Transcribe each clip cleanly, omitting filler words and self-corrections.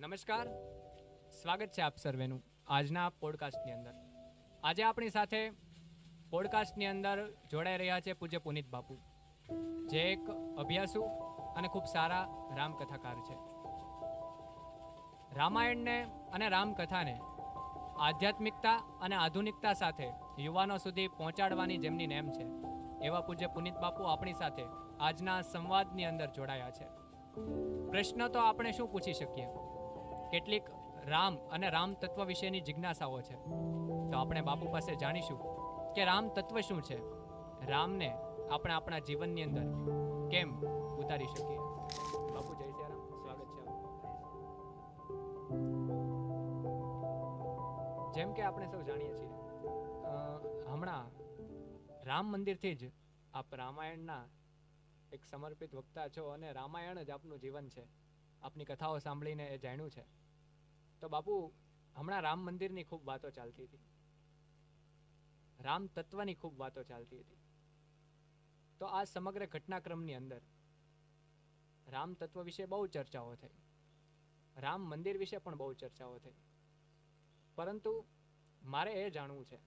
નમસ્કાર, સ્વાગત છે આપ સર્વેનું આજના પોડકાસ્ટની અંદર. આજે આપણી સાથે પોડકાસ્ટની અંદર જોડાઈ રહ્યા છે પૂજ્ય પુનિત બાપુ, જે એક અભ્યાસુ અને ખૂબ સારા રામકથાકાર છે. રામાયણને અને રામકથાને આધ્યાત્મિકતા અને આધુનિકતા સાથે યુવાનો સુધી પહોંચાડવાની જેમની નેમ છે, એવા પૂજ્ય પુનિત બાપુ આપણી સાથે આજના સંવાદની અંદર જોડાયા છે. પ્રશ્ન તો આપણે શું પૂછી શકીએ? કેટલીક રામ અને રામ તત્વ વિશેની જિજ્ઞાસાઓ છે. તો આપણે બાપુ પાસે જાણીશું કે રામ તત્વ શું છે, રામને આપણે આપણા જીવનની અંદર કેમ ઉતારી શકીએ. બાપુ જય સિયારામ, સ્વાગત છે. જેમ કે આપણે સૌ જાણીએ છીએ, હમણાં રામ મંદિરથી જ આપ રામાયણના એક સમર્પિત વક્તા છો અને રામાયણ જ આપનું જીવન છે. આપની કથાઓ સાંભળીને એ જાણ્યું છે. તો બાપુ, હમણાં રામ મંદિરની ખૂબ વાતો ચાલતી હતી, રામ તત્વની ખૂબ વાતો ચાલતી હતી. તો આ સમગ્ર ઘટનાક્રમની અંદર રામ તત્વ વિશે બહુ ચર્ચાઓ થઈ, રામ મંદિર વિશે પણ બહુ ચર્ચાઓ થઈ. પરંતુ મારે એ જાણવું છે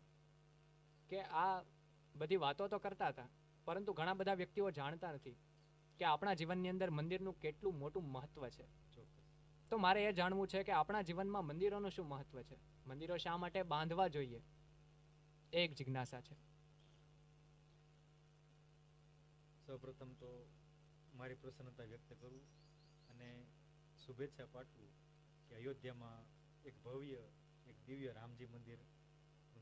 કે આ બધી વાતો તો કરતા હતા, પરંતુ ઘણા બધા વ્યક્તિઓ જાણતા નથી કે આપણા જીવનની અંદર મંદિરનું કેટલું મોટું મહત્વ છે. તો મારે એ જાણવું છે કે આપણા જીવનમાં મંદિરોનું શું મહત્વ છે, મંદિરો શા માટે બાંધવા જોઈએ, એ એક જિજ્ઞાસા છે. સૌપ્રથમ તો મારી પ્રસન્નતા વ્યક્ત કરું અને શુભેચ્છા પાઠવું કે અયોધ્યામાં એક ભવ્ય, એક દિવ્ય રામજી મંદિરનું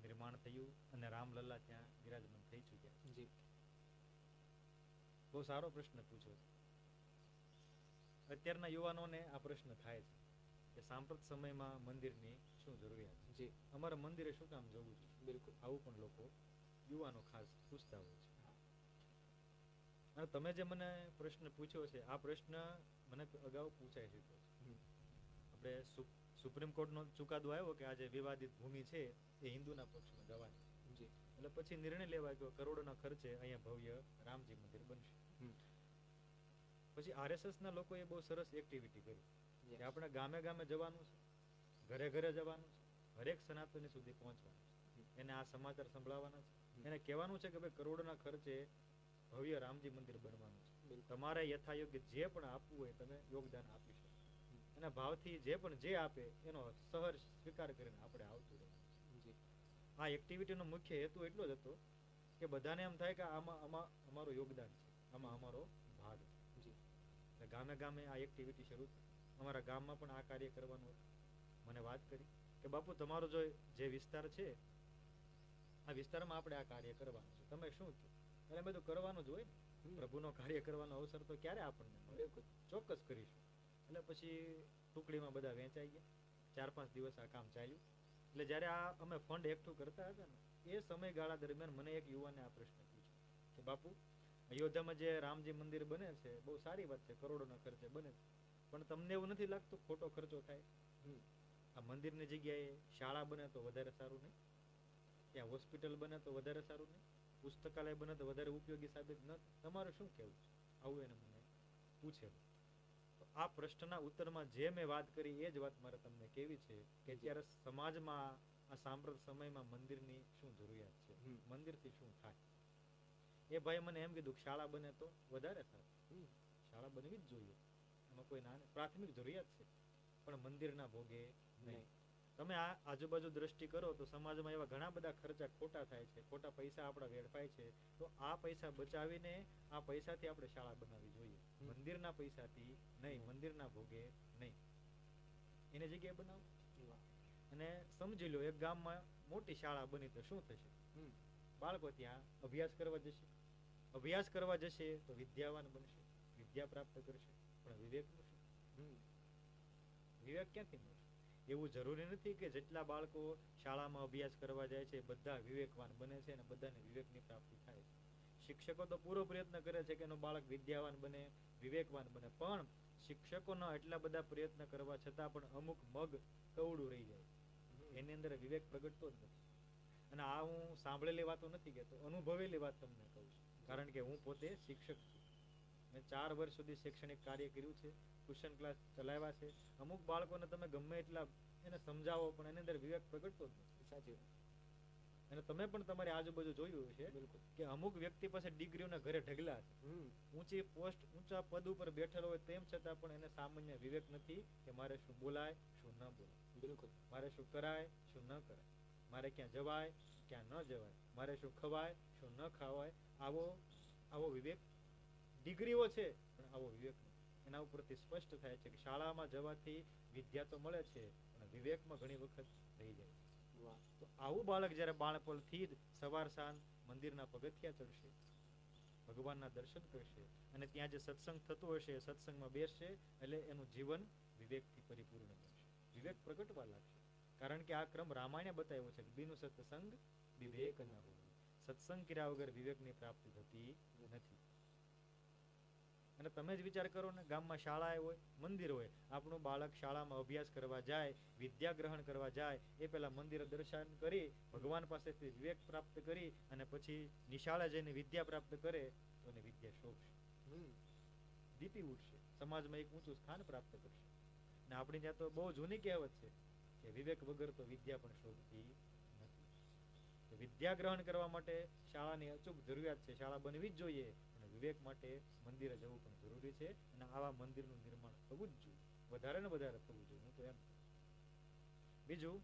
નિર્માણ થયું અને રામલલ્લા ત્યાં બિરાજમાન થઈ ચૂક્યા. જી, બહુ સારો પ્રશ્ન પૂછ્યો છે. અત્યારના યુવાનોને આ પ્રશ્ન થાય છે કે સાંપ્રત સમયમાં મંદિરની શું જરૂરિયાત છે, જી, અમારે મંદિરે શું કામ જવું જોઈએ. બિલકુલ, આવું પણ લોકો યુવાનો ખાસ પૂછતા હોય છે. અને તમે જે મને પ્રશ્ન પૂછ્યો છે, આ પ્રશ્ન મને અગાઉ પૂછાઈ ચૂક્યો છે. આપણે સુપ્રીમ કોર્ટનો ચુકાદો આવ્યો કે આ જે વિવાદિત ભૂમિ છે એ હિન્દુના પક્ષમાં જવાની છે. એટલે પછી નિર્ણય લેવાય કે કરોડોના ખર્ચે અહીંયા ભવ્ય રામજી મંદિર બનશે. પછી આરએસએસ ના લોકોએ બહુ સરસ એક્ટિવિટી કરી કે આપણે ગામે ગામે જવાનું છે, ઘરે ઘરે જવાનું છે, હરેક સનાતની સુધી પહોંચવાનું છે, એને આ સમાચાર સંભળાવવાના છે, એને કહેવાનું છે કે ભાઈ કરોડોના ખર્ચે ભવ્ય રામજી મંદિર બનવાનું છે, તમારે યથાયોગ્ય જે પણ આપવું હોય તમે યોગદાન આપી શકો, એના ભાવથી જે પણ જે આપે એનો સહર્ષ સ્વીકાર કરીને આપણે આવતું રહેવું. આ એક્ટિવિટીનો મુખ્ય હેતુ એટલો જ હતો કે બધાને એમ થાય કે આમાં અમારું યોગદાન છે, આમાં અમારો ભાગ છે. એટલે ગામે ગામે આ એક્ટિવિટી શરૂ થઈ. અમારા ગામમાં પણ આ કાર્ય કરવાનું હતું. મને વાત કરી કે બાપુ તમારો જો જે વિસ્તાર છે આ વિસ્તારમાં આપણે આ કાર્ય કરવાનું છે, તમે શું કહો? એટલે બધું કરવાનું જ હોય ને, પ્રભુનો કાર્ય કરવાનો અવસર તો ક્યારે આપણને મળે, ચોક્કસ કરીશું. એટલે પછી ટુકડીમાં બધા વેચાઈ ગયા. 4-5 દિવસ આ કામ ચાલ્યું. એટલે જ્યારે આ અમે ફંડ એકઠું કરતા હતા ને, એ સમયગાળા દરમિયાન મને એક યુવાને આ પ્રશ્ન પૂછ્યો કે બાપુ, અયોધ્યામાં જે રામજી મંદિર બને છે બહુ સારી વાત છે, કરોડોના ખર્ચે બને છે, પણ તમને એવું નથી લાગતું ખોટો ખર્ચો થાય? આ મંદિરની જગ્યાએ શાળા બને તો વધારે સારું નહીં? ત્યાં હોસ્પિટલ બને તો વધારે સારું નહીં? પુસ્તકાલય બને તો વધારે ઉપયોગી સાબિત ન? તમારું શું કહેવું છે? આવું એને મને પૂછેલું. તો આ પ્રશ્નના ઉત્તરમાં જે મેં વાત કરી એ જ વાત મારે તમને કેવી છે કે અત્યારે સમાજમાં આ સાંપ્રત સમયમાં મંદિરની શું જરૂરિયાત છે, મંદિરથી શું થાય. એ ભાઈ મને એમ કીધું કે શાળા બને તો વધારે સારું. શાળા બનવી જ જોઈએ, એમાં કોઈ ના, પ્રાથમિક જરૂરિયાત છે, પણ મંદિરના ભોગે નહીં. તમે આ આજુબાજુ દ્રષ્ટિ કરો તો સમાજમાં એવા ઘણા બધા ખર્ચા ખોટા થાય છે, ખોટા પૈસા આપણા વેડફાય છે. તો આ પૈસા બચાવીને આ પૈસાથી આપણે શાળા બનાવવી જોઈએ, મંદિરના પૈસાથી નહીં, મંદિરના ભોગે નહીં. એની જગ્યાએ બનાવો. અને સમજી લો એક ગામમાં મોટી શાળા બની તો શું થશે? બાળકો ત્યાં અભ્યાસ કરવા જશે. અભ્યાસ કરવા જશે તો વિદ્યાવાન બનશે, વિદ્યા પ્રાપ્ત કરશે, પણ વિવેકનું શું? વિવેક ક્યાંથી મળશે? એવું જરૂરી નથી કે જેટલા બાળકો શાળામાં અભ્યાસ કરવા જાય છે બધા વિવેકવાન બને છે અને બધાને વિવેકની પ્રાપ્તિ થાય છે. શિક્ષકો તો પૂરો પ્રયત્ન કરે છે કે એનું બાળક વિદ્યાવાન બને, વિવેકવાન બને, પણ શિક્ષકોના એટલા બધા પ્રયત્ન કરવા છતાં પણ અમુક મગ કવડું રહી જાય, એની અંદર વિવેક પ્રગટતો જ નથી. અને આ હું સાંભળેલી વાતો નથી કહેતો, અનુભવેલી વાત તમને કહું છું, કારણ કે હું પોતે શિક્ષક છું. મેં 4 વર્ષ સુધી શૈક્ષણિક કાર્ય કર્યું છે, ટ્યુશન ક્લાસ ચલાવ્યા છે. અમુક બાળકોને તમે ગમે એટલા એને સમજાવો પણ એની અંદર વિવેક પ્રગટતો જ નથી. સાચી વાત. અને તમે પણ તમારી આજુબાજુ જોયું છે કે અમુક વ્યક્તિ પાસે ડિગ્રીઓના ઘરે ઢગલા છે, ઊંચી પોસ્ટ ઊંચા પદ ઉપર બેઠેલો હોય તેમ છતાં પણ એને સામાન્ય વિવેક નથી કે મારે શું બોલાય શું ન બોલાય. બિલકુલ. મારે શું કરાય શું ન કરાય, મારે ક્યાં જવાય ક્યાં ન જવાય, મારે શું ખવાય શું ન ખવાય. આવો વિવેક ડિગ્રીઓ છે પણ આવો વિવેક નથી. એના ઉપરથી સ્પષ્ટ થાય છે કે શાળામાં જવાથી વિદ્યા તો મળે છે પણ વિવેકમાં ઘણી વખત રહી જાય છે. તો આવું બાળક જ્યારે બાળપણથી જ સવાર સાંજ મંદિરના પગથિયા ચડશે, ભગવાનના દર્શન કરશે અને ત્યાં જે સત્સંગ થતો હશે એ સત્સંગમાં બેસશે એટલે એનું જીવન વિવેકથી પરિપૂર્ણ બનશે, વિવેક પ્રગટવા લાગશે. કારણ કે આ ક્રમ રામાયણે બતાવ્યો છે કે બિનુ સત્સંગ વિવેક ન હોય. સત્સંગ કર્યા વગર વિવેકની પ્રાપ્તિ થતી નથી. અને તમે જ વિચાર કરો ને, ગામમાં શાળા હોય મંદિર હોય, આપણું બાળક શાળામાં અભ્યાસ કરવા જાય, વિદ્યા ગ્રહણ કરવા જાય એ પહેલા મંદિરે દર્શન કરી ભગવાન પાસેથી વિવેક પ્રાપ્ત કરી અને પછી નિશાળે જઈને વિદ્યા પ્રાપ્ત કરે તો એને વિદ્યા શોભશે, દીપી ઉઠશે, સમાજમાં એક ઊંચું સ્થાન પ્રાપ્ત કરશે. ને આપણી ત્યાં તો બહુ જૂની કહેવત છે કે વિવેક વગર તો વિદ્યા પણ શોભતી નથી. તો વિદ્યા ગ્રહણ કરવા માટે શાળાની અચૂક જરૂરિયાત છે, શાળા બનવી જ જોઈએ. અને વિવેક માટે મંદિરે જવું પણ જરૂરી છે અને આવા મંદિરનું નિર્માણ થવું જ જોઈએ, વધારે ને વધારે થવું જોઈએ. હું તો એમ. બીજું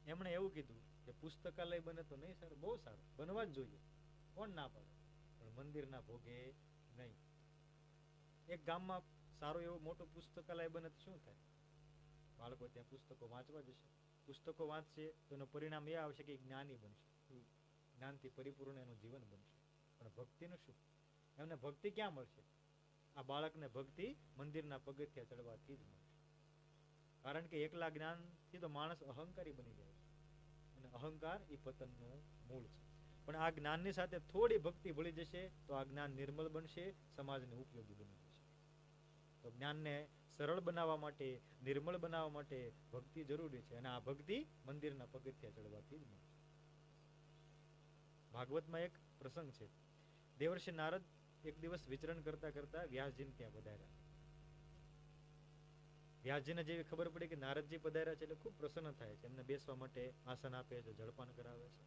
એમણે એવું કીધું કે પુસ્તકાલય બને તો નહીં સારું, બહુ સારું, બનવા જ જોઈએ, કોણ ના પાડે, પણ મંદિરના ભોગે નહીં. એક ગામમાં સારું એવું મોટું પુસ્તકાલય બને તો શું થાય? બાળકો ત્યાં પુસ્તકો વાંચવા જશે, પુસ્તકો વાંચશે તો એનું પરિણામ એ આવશે કે જ્ઞાની બનશે, જ્ઞાનથી પરિપૂર્ણ એનું જીવન બનશે. પણ ભક્તિનું શું? એમને ભક્તિ ક્યાં મળશે? આ બાળકને ભક્તિ મંદિરના પગથિયા ચડવાથી જ મળશે. કારણ કે એકલા જ્ઞાનથી તો માણસ અહંકારી બની જાય છે અને અહંકાર એ પતનનું મૂળ છે. પણ આ જ્ઞાનની સાથે થોડી ભક્તિ ભળી જશે તો આ જ્ઞાન નિર્મળ બનશે, સમાજને ઉપયોગી બની જશે. તો જ્ઞાનને સરળ બનાવવા માટે, નિર્મળ બનાવવા માટે ભક્તિ જરૂરી છે અને આ ભક્તિ મંદિરના પગથિયા ચડવાથી જ મળશે. ભાગવતમાં એક પ્રસંગ છે. દેવર્ષિ નારદ એક દિવસ વિચરણ કરતા કરતા વ્યાસજીને ત્યાં પધાર્યા. વ્યાસજીને જેવી ખબર પડી કે નારદજી પધાર્યા છે એટલે ખૂબ પ્રસન્ન થાય છે, એમને બેસવા માટે આસન આપે છે, જળપાન કરાવે છે.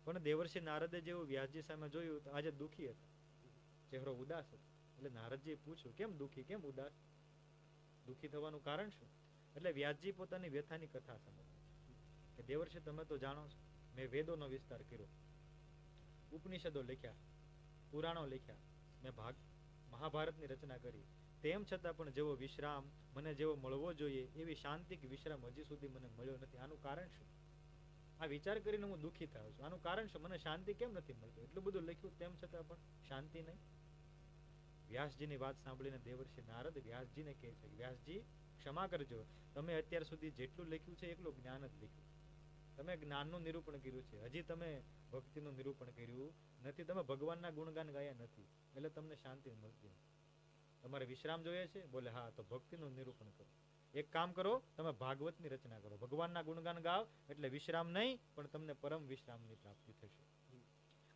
પણ દેવર્ષિ નારદે જેવું વ્યાસજી સામે જોયું તો આજે દુઃખી હતા, ચહેરો ઉદાસ હતો. એટલે નારદજીએ પૂછ્યું, કેમ દુઃખી, કેમ ઉદાસ, દુઃખી થવાનું કારણ શું? એટલે વ્યાસજી પોતાની વ્યથાની કથા સમજાવે કે દેવર્ષિ તમે તો જાણો છો, મેં વેદોનો વિસ્તાર કર્યો, ઉપનિષદો લખ્યા, પુરાણો લખ્યા, મેં મહાભારતની રચના કરી, તેમ છતાં પણ જેવો વિશ્રામ મને જેવો મળવો જોઈએ એવી શાંતિ કે વિશ્રામ હજી સુધી મને મળ્યો નથી. આનું કારણ શું? આ વિચાર કરીને હું દુઃખી થયો છું. આનું કારણ શું? મને શાંતિ કેમ નથી મળતી? એટલું બધું લખ્યું તેમ છતાં પણ શાંતિ નહીં. વ્યાસજીની વાત સાંભળીને દેવર્ષિ નારદ વ્યાસજીને કહે છે કે વ્યાસજી ક્ષમા કરજો, તમે અત્યાર સુધી જેટલું લખ્યું છે એટલું જ્ઞાન જ લખ્યું. તમે જ્ઞાનનું નિરૂપણ કર્યું છે, હજી તમે ભક્તિનું નિરૂપણ કર્યું નથી, તમે ભગવાનના ગુણગાન ગાયા નથી, એટલે તમને શાંતિ મળતી નથી. તમારે વિશ્રામ જોઈએ છે? બોલે હા, તો ભક્તિનું નિરૂપણ કરો. એક કામ કરો, તમે ભાગવતની રચના કરો, ભગવાનના ગુણગાન ગાઓ, એટલે વિશ્રામ નહીં પણ તમને પરમ વિશ્રામની પ્રાપ્તિ થશે.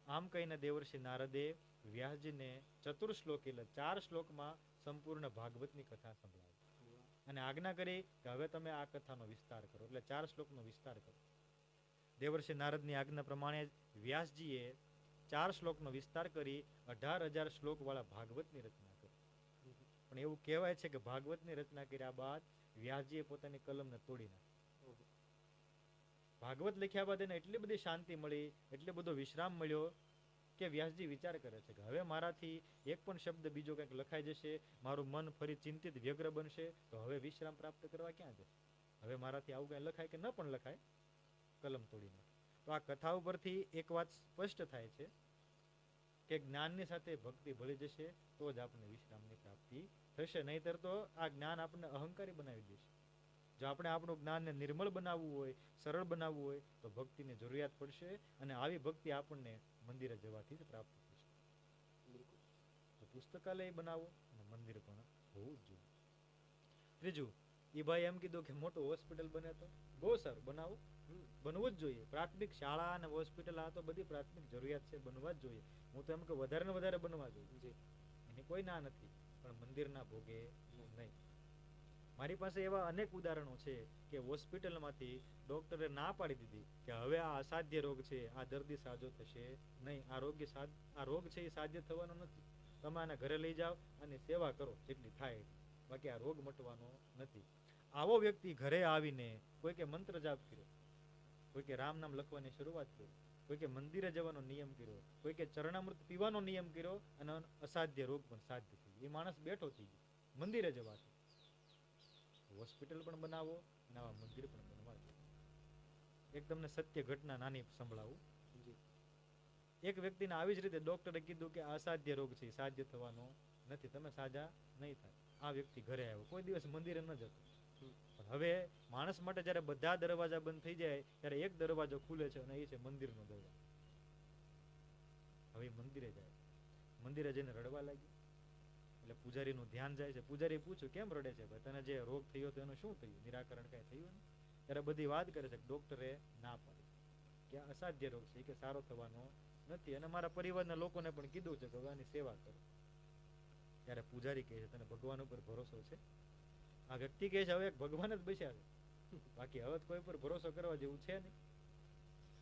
આમ કહીને દેવર્ષિ નારદે વ્યાસજીને ચતુર્શ્લોક એટલે 4 શ્લોકમાં સંપૂર્ણ ભાગવતની કથા સંભળાવી અને આજ્ઞા કરી કે હવે તમે આ કથાનો વિસ્તાર કરો, એટલે 4 શ્લોકનો વિસ્તાર કરો. દેવર્ષિ નારદની આજ્ઞા પ્રમાણે વ્યાસજીએ 4 શ્લોકનો વિસ્તાર કરી 18,000 શ્લોક વાળા ભાગવતની રચના કરી. પણ એવું કહેવાય છે કે ભાગવતની રચના કર્યા બાદ વ્યાસજીએ પોતાની કલમને તોડી નાખી. ભાગવત લખ્યા બાદ એને એટલી બધી શાંતિ મળી, એટલો બધો વિશ્રામ મળ્યો કે વ્યાસજી વિચાર કરે છે કે હવે મારાથી એક પણ શબ્દ બીજો કંઈક લખાઈ જશે, મારું મન ફરી ચિંતિત વ્યગ્ર બનશે, તો હવે વિશ્રામ પ્રાપ્ત કરવા ક્યાં જશે? હવે મારાથી આવું કંઈ લખાય કે ન પણ લખાય, કલમ તોડી નાખે. તો આ કથા ઉપરથી એક વાત સ્પષ્ટ થાય છે કે જ્ઞાનની સાથે ભક્તિ ભળી જશે તો જ આપણને વિશ્રામની પ્રાપ્તિ થશે, નહીતર તો આ જ્ઞાન આપણને અહંકારી બનાવી દેશે. જો આપણે આપણું જ્ઞાનને નિર્મળ બનાવવું હોય, સરળ બનાવવું હોય તો ભક્તિની જરૂરિયાત પડશે અને આવી ભક્તિ આપણને મંદિરે જવાથી જ પ્રાપ્ત થશે. તો પુસ્તકાલય બનાવો અને મંદિર પણ હોવું જ જોઈએ. ત્રીજું, એ ભાઈ એમ કીધું કે મોટું હોસ્પિટલ બને તો બહુ સારું, બનાવો, બનવું જ જોઈએ. પ્રાથમિક શાળા અને હોસ્પિટલ આ તો બધી પ્રાથમિક જરૂરિયાત છે, બનવા જ જોઈએ. હું તો એમ કે વધારે ને વધારે બનવા જોઈએ. એની કોઈ ના નથી, પણ મંદિરના ભોગે નહીં. મારી પાસે એવા અનેક ઉદાહરણો છે કે હોસ્પિટલમાંથી ડોક્ટરે ના પાડી દીધી કે હવે આ અસાધ્ય રોગ છે, આ દર્દી સાજો થશે નહીં, આ રોગ છે એ સાધ્ય થવાનો નથી, તમે આને ઘરે લઈ જાઓ અને સેવા કરો જેટલી થાય, બાકી આ રોગ મટવાનો નથી. આવો વ્યક્તિ ઘરે આવીને કોઈ કે મંત્ર જાપ કર્યો, કોઈ કે રામ નામ લખવાની શરૂઆત કરી, કોઈ કે મંદિરે જવાનો નિયમ કર્યો, કોઈ કે ચરણામૃત પીવાનો નિયમ કર્યો, અને અસાધ્ય રોગ પણ સાધ્ય થઈ ગયો. એ માણસ બેઠો થઈ ગયો મંદિરે જવાથી. હોસ્પિટલ પણ બનાવો અને આવા મંદિર પણ બનવા જોઈએ. એક તમને સત્ય ઘટના નાની સંભળાવું. એક વ્યક્તિને આવી જ રીતે ડોક્ટરે કીધું કે અસાધ્ય રોગ છે, સાધ્ય થવાનો નથી, તમે સાજા નહીં થાય. આ વ્યક્તિ ઘરે આવ્યો, કોઈ દિવસ મંદિરે ન જતો. પણ હવે માણસ માટે જયારે બધા દરવાજા બંધ થઈ જાય ત્યારે એક દરવાજો ખુલે છે, અને એ છે મંદિરનો દરવાજો. હવે મંદિરે જાય, મંદિરે જઈને રડવા લાગ્યો. એટલે પૂજારીનું ધ્યાન જાય છે. પૂજારી પૂછ્યું કેમ રડે છે ભાઈ, તને જે રોગ થયો તો એનું શું થયું, નિરાકરણ કઈ થયું ને? ત્યારે બધી વાત કરે છે. ડોક્ટરે ના પાડી કે અસાધ્ય રોગ છે, કે સારો થવાનો નથી, અને મારા પરિવારના લોકોને પણ કીધું છે કે ભગવાનની સેવા કરો. ત્યારે પૂજારી કહે છે તને ભગવાન ઉપર ભરોસો છે? આ વ્યક્તિ કહે છે હવે ભગવાન જ બસ્યા છે, બાકી હવે કોઈ પર ભરોસો કરવા જેવું છે નહીં.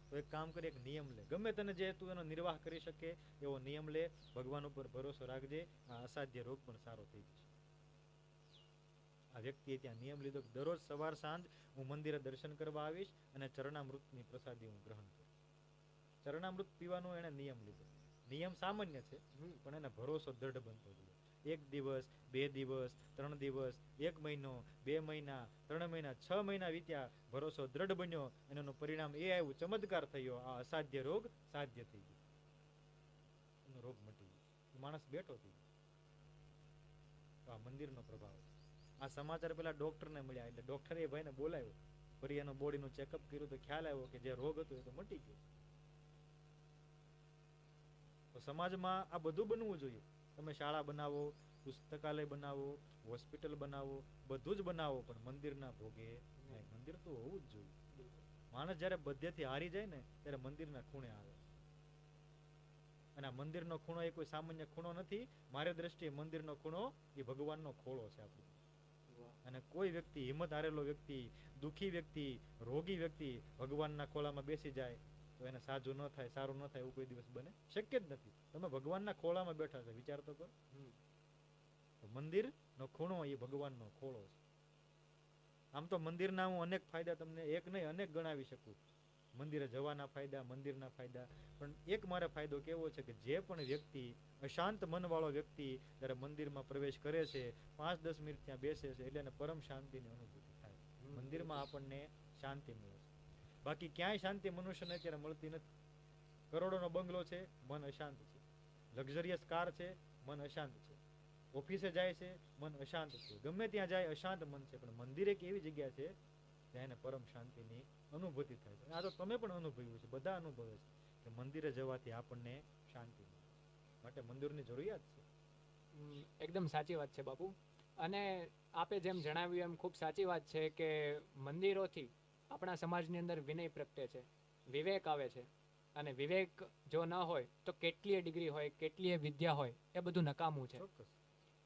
તો એક કામ કરી, એક નિયમ લે, ગમે તને જે તું એનો નિર્વાહ કરી શકે એવો નિયમ લે, ભગવાન ઉપર ભરોસો રાખજે, આ અસાધ્ય રોગ પણ સારો થઈ જશે. આ વ્યક્તિએ ત્યાં નિયમ લીધો કે દરરોજ સવાર સાંજ હું મંદિરે દર્શન કરવા આવીશ અને ચરણામૃતની પ્રસાદી હું ગ્રહણ કરીશ. ચરણામૃત પીવાનો એને નિયમ લીધો. નિયમ સામાન્ય છે, પણ એને ભરોસો દ્રઢ બનતો ગયો. 1 દિવસ, 2 દિવસ, 3 દિવસ, 1 મહિનો, 2 મહિના, 3 મહિના, 6 મહિના વીત્યા, ભરોસો દ્રઢ બન્યો, અને એનું પરિણામ એ આવ્યું, ચમત્કાર થયો, આ અસાધ્ય રોગ સાધ્ય થઈ ગયો, એનો રોગ મટી ગયો, માણસ બેઠો થઈ ગયો. તો આ મંદિરનો પ્રભાવ. આ સમાચાર પેલા ડોક્ટરને મળ્યા, એટલે ડોક્ટરે એ ભાઈને બોલાવ્યો, ફરી એનો બોડીનું ચેકઅપ કર્યું તો ખ્યાલ આવ્યો કે જે રોગ હતો એ તો મટી ગયો. તો સમાજમાં આ બધું બનવું જોઈએ. તમે શાળા બનાવો, પુસ્તકાલય બનાવો, હોસ્પિટલ બનાવો, બધું જ બનાવો, પણ મંદિરના ભોગે નહીં. મંદિર તો હોવું જ જોઈએ. માણસ જયારે બધેથી હારી જાય ને ત્યારે મંદિરના ખૂણે આવે. અને આ મંદિરનો ખૂણો એ કોઈ સામાન્ય ખૂણો નથી. મારી દ્રષ્ટિએ મંદિરનો ખૂણો એ ભગવાનનો ખોળો છે આપણો. અને કોઈ વ્યક્તિ, હિંમત હારેલો વ્યક્તિ, દુઃખી વ્યક્તિ, રોગી વ્યક્તિ ભગવાનના ખોળામાં બેસી જાય તો એને સાજું ન થાય, સારું ન થાય એવું કોઈ દિવસ બને શક્ય જ નથી. તમે ભગવાનના ખોળામાં બેઠા છો, વિચાર તો કરો. મંદિરનો ખૂણો એ ભગવાનનો ખોળો છે. આમ તો મંદિરના હું અનેક ફાયદા તમને એક નહીં અનેક ગણાવી શકું. મંદિરે જવાના ફાયદા, મંદિરના ફાયદા, પણ એક મારે ફાયદો કેવો છે કે જે પણ વ્યક્તિ, અશાંત મનવાળો વ્યક્તિ જ્યારે મંદિરમાં પ્રવેશ કરે છે, 5-10 મિનિટ ત્યાં બેસે છે, એટલે એને પરમ શાંતિની અનુભૂતિ થાય. મંદિરમાં આપણને શાંતિ મળે છે. બાકી ક્યાંય શાંતિ મનુષ્યને અત્યારે મળતી નથી. કરોડોનો બંગલો છે, મન અશાંત છે. લક્ઝરિયસ કાર છે, મન અશાંત છે. ઓફિસે જાય છે, મન અશાંત છે. ગમે ત્યાં જાય અશાંત મન છે. પણ મંદિર એક એવી જગ્યા છે જ્યાં એને પરમ શાંતિની અનુભૂતિ થાય છે. આ તો તમે પણ અનુભવ્યું છે, બધા અનુભવે છે કે મંદિરે જવાથી આપણને શાંતિ મળે. માટે મંદિરની જરૂરિયાત છે. એકદમ સાચી વાત છે બાપુ. અને આપે જેમ જણાવ્યું એમ ખૂબ સાચી વાત છે કે મંદિરોથી આપણા સમાજની અંદર વિનય પ્રગટે છે, વિવેક આવે છે. અને વિવેક જો ન હોય તો કેટલીય ડિગ્રી હોય, કેટલીય વિદ્યા હોય, એ બધું નકામું છે.